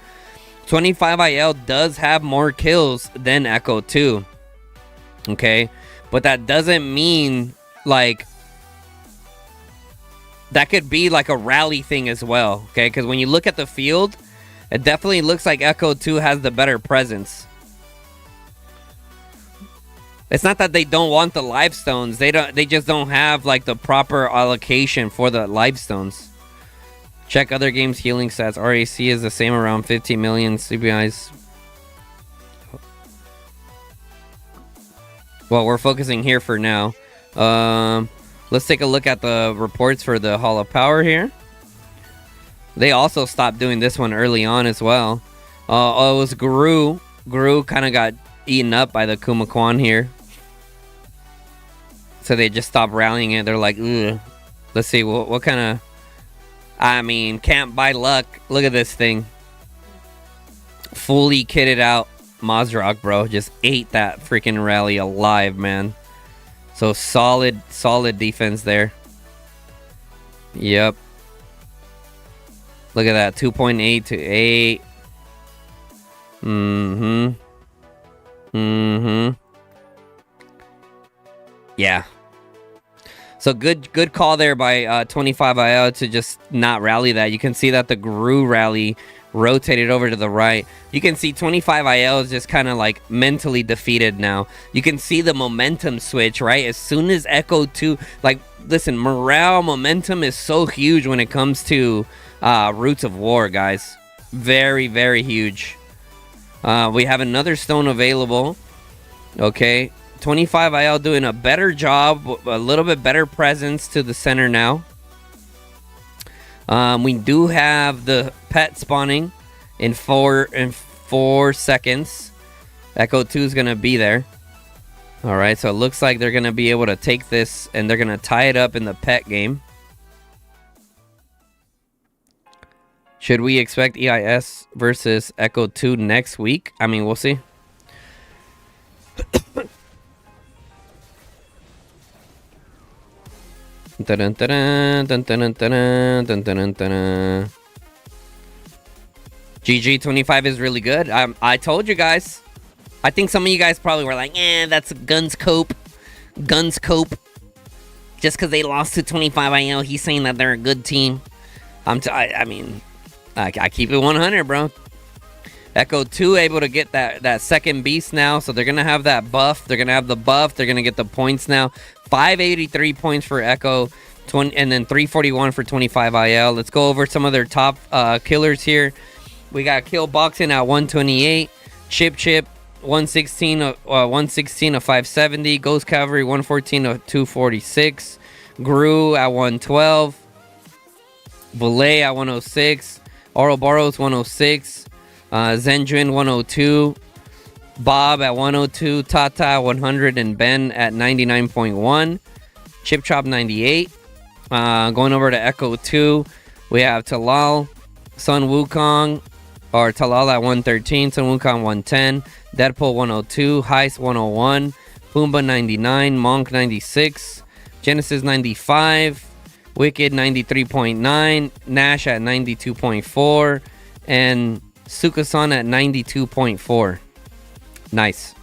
25IL does have more kills than Echo 2. Okay? But that doesn't mean, like, that could be like a rally thing as well. Okay? Because when you look at the field, it definitely looks like Echo 2 has the better presence. It's not that they don't want the live stones. They just don't have like the proper allocation for the live stones. Check other games healing stats. RAC is the same, around 15 million CPIs. Well, we're focusing here for now. Let's take a look at the reports for the Hall of Power here. They also stopped doing this one early on as well. It was Guru. Guru kind of got eaten up by the Kuma Kwan here. So they just stopped rallying it. They're like, ugh. Let's see, what kind of... I mean, can't buy luck. Look at this thing. Fully kitted out Mazrak, bro. Just ate that freaking rally alive, man. So solid defense there. Yep. Look at that. 2.8 to 8. Yeah. So good call there by 25IL to just not rally that. You can see that the Gru rally rotated over to the right. You can see 25IL is just kind of like mentally defeated now. You can see the momentum switch, right? As soon as Echo 2, like, listen, morale, momentum is so huge when it comes to Roots of War, guys. Very, very huge. We have another stone available. Okay. 25IL doing a better job, a little bit better presence to the center now. We do have the pet spawning in four seconds. Echo 2 is going to be there. All right, so it looks like they're going to be able to take this and they're going to tie it up in the pet game. Should we expect EIS versus Echo 2 next week? I mean, we'll see. GG25 is really good. I told you guys. I think some of you guys probably were like, that's Guns Cope. Guns Cope. Just because they lost to 25IL, he's saying that they're a good team. I mean, I keep it 100, bro. Echo 2 able to get that second beast now, so they're going to have that buff. They're going to have the buff. They're going to get the points now. 583 points for Echo, and then 341 for 25IL. Let's go over some of their top killers here. We got Kill Boxing at 128. Chip 116 of 570. Ghost Cavalry 114 of 246. Gru at 112. Valet at 106. Ouroboros 106. Zendrin 102. Bob at 102. Tata at 100. And Ben at 99.1. Chip Chop 98. Going over to Echo 2. We have Talal. Sun Wukong. Or Talal at 113. Sun Wukong 110. Deadpool 102. Heist 101. Pumbaa 99. Monk 96. Genesis 95. Wicked 93.9. Nash at 92.4. And Sukasan at 92.4. Nice.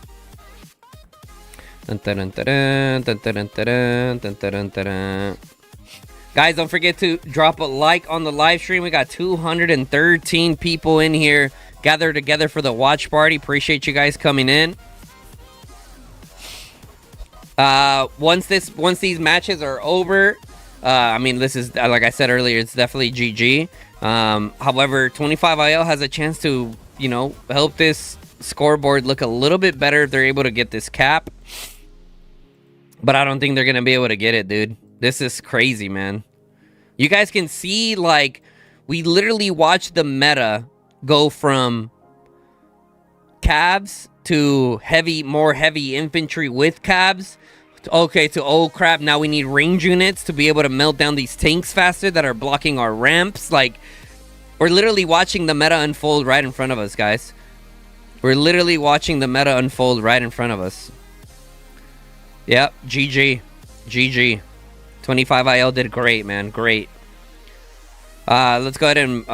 Guys, don't forget to drop a like on the live stream. We got 213 people in here gathered together for the watch party. Appreciate you guys coming in. Once these matches are over, I mean, this is, like I said earlier, it's definitely GG. However, 25IL has a chance to, help this scoreboard look a little bit better if they're able to get this cap. But I don't think they're going to be able to get it, dude. This is crazy, man. You guys can see, like, we literally watched the meta go from cabs to more heavy infantry with cabs. Okay, to oh crap, now we need range units to be able to melt down these tanks faster that are blocking our ramps. Like, we're literally watching the meta unfold right in front of us, guys. We're literally watching the meta unfold right in front of us. Yep, GG. 25IL did great, man. Great. Let's go ahead and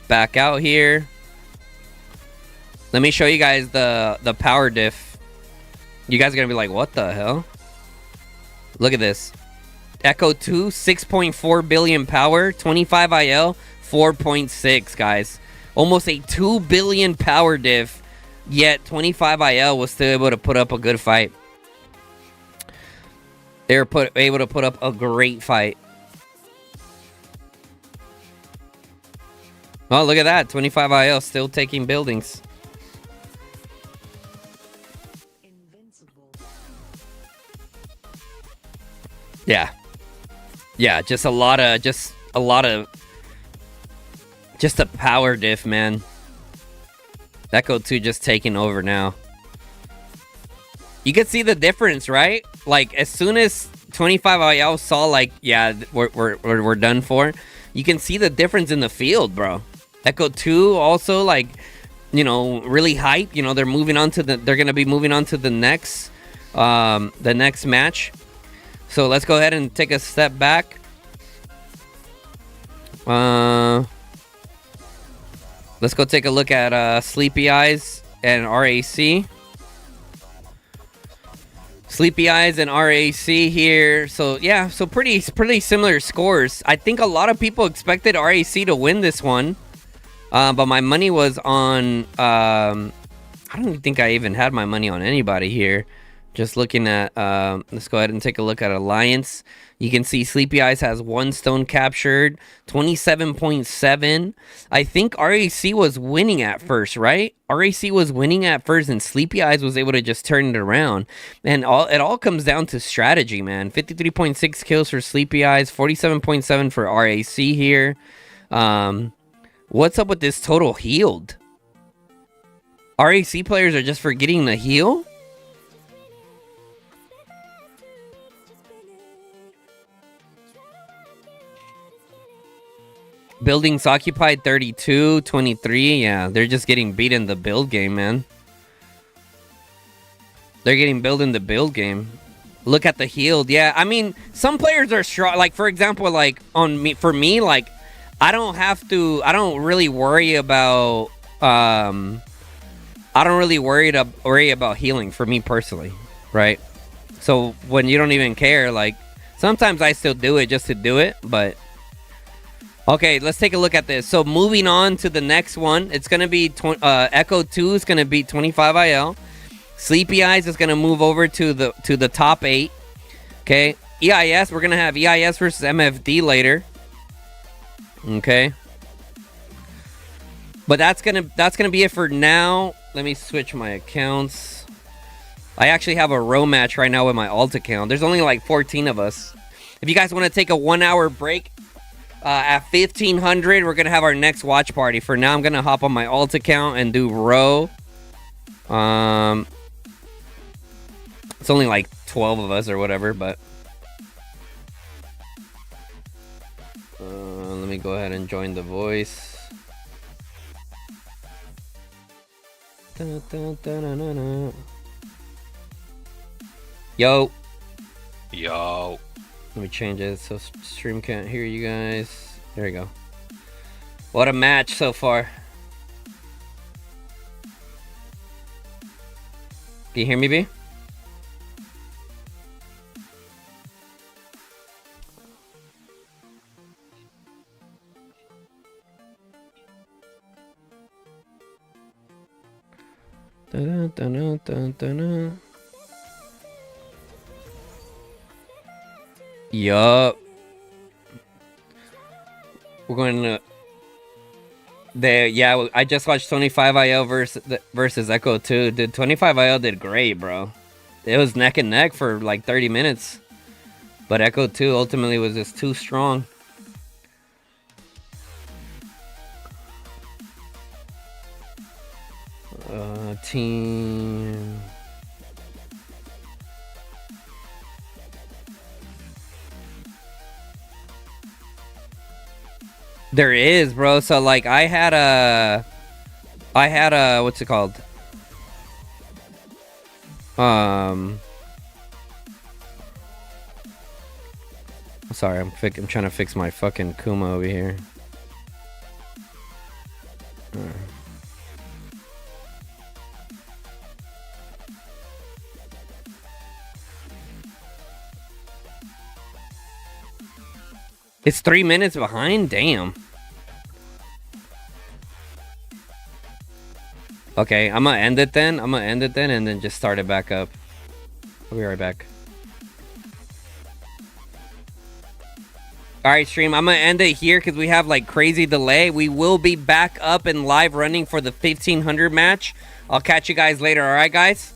back out here. Let me show you guys the power diff. You guys are going to be like, what the hell? Look at this. Echo 2, 6.4 billion power. 25IL, 4.6, guys. Almost a 2 billion power diff. Yet 25IL was still able to put up a good fight. They were able to put up a great fight. Oh, look at that. 25IL still taking buildings. Yeah. Yeah, just a power diff, man. Echo 2 just taking over now. You can see the difference, right? Like, as soon as 25IL saw, like, yeah, we're done for, you can see the difference in the field, bro. Echo 2 also, like, really hype. They're moving on to they're gonna be moving on to the next match. So let's go ahead and take a step back. Let's go take a look at Sleepy Eyes and RAC. Sleepy Eyes and RAC here. So yeah, so pretty similar scores. I think a lot of people expected RAC to win this one, but my money was on. I don't even think I even had my money on anybody here. Just looking at. Let's go ahead and take a look at Alliance. You can see Sleepy Eyes has 1 stone captured, 27.7. I think RAC was winning at first, right? RAC was winning at first, and Sleepy Eyes was able to just turn it around. And it all comes down to strategy, man. 53.6 kills for Sleepy Eyes, 47.7 for RAC here. What's up with this total healed? RAC players are just forgetting the heal? Buildings occupied 32, 23. Yeah, they're just getting beat in the build game, man. They're getting built in the build game. Look at the healed. Yeah, I mean, some players are strong. Like, for example, like on me, for me, like I don't really worry about I don't really worry about healing for me personally, right? So when you don't even care, like sometimes I still do it just to do it, but okay, let's take a look at this. So moving on to the next one, it's going to be Echo 2 is going to beat 25IL. Sleepy Eyes is going to move over to the top 8. Okay, EIS, we're going to have EIS versus MFD later. Okay. But that's going to be it for now. Let me switch my accounts. I actually have a row match right now with my alt account. There's only like 14 of us. If you guys want to take a 1 hour break, at 1500, we're going to have our next watch party. For now, I'm going to hop on my alt account and do row. It's only like 12 of us or whatever, but let me go ahead and join the voice. Yo. Yo. Let me change it so stream can't hear you guys. There we go. What a match so far. Can you hear me, B? Da-da-da-da-da-da. Yup. We're going to... There, yeah, I just watched 25IL versus Echo 2. Dude, 25IL did great, bro. It was neck and neck for like 30 minutes. But Echo 2 ultimately was just too strong. Team... There is, bro. So like I had a what's it called? Sorry, I'm trying to fix my fucking Kuma over here. It's 3 minutes behind? Damn. Okay, I'm gonna end it then. And then just start it back up. I'll be right back. Alright, stream. I'm gonna end it here because we have like crazy delay. We will be back up and live running for the 1500 match. I'll catch you guys later, alright, guys?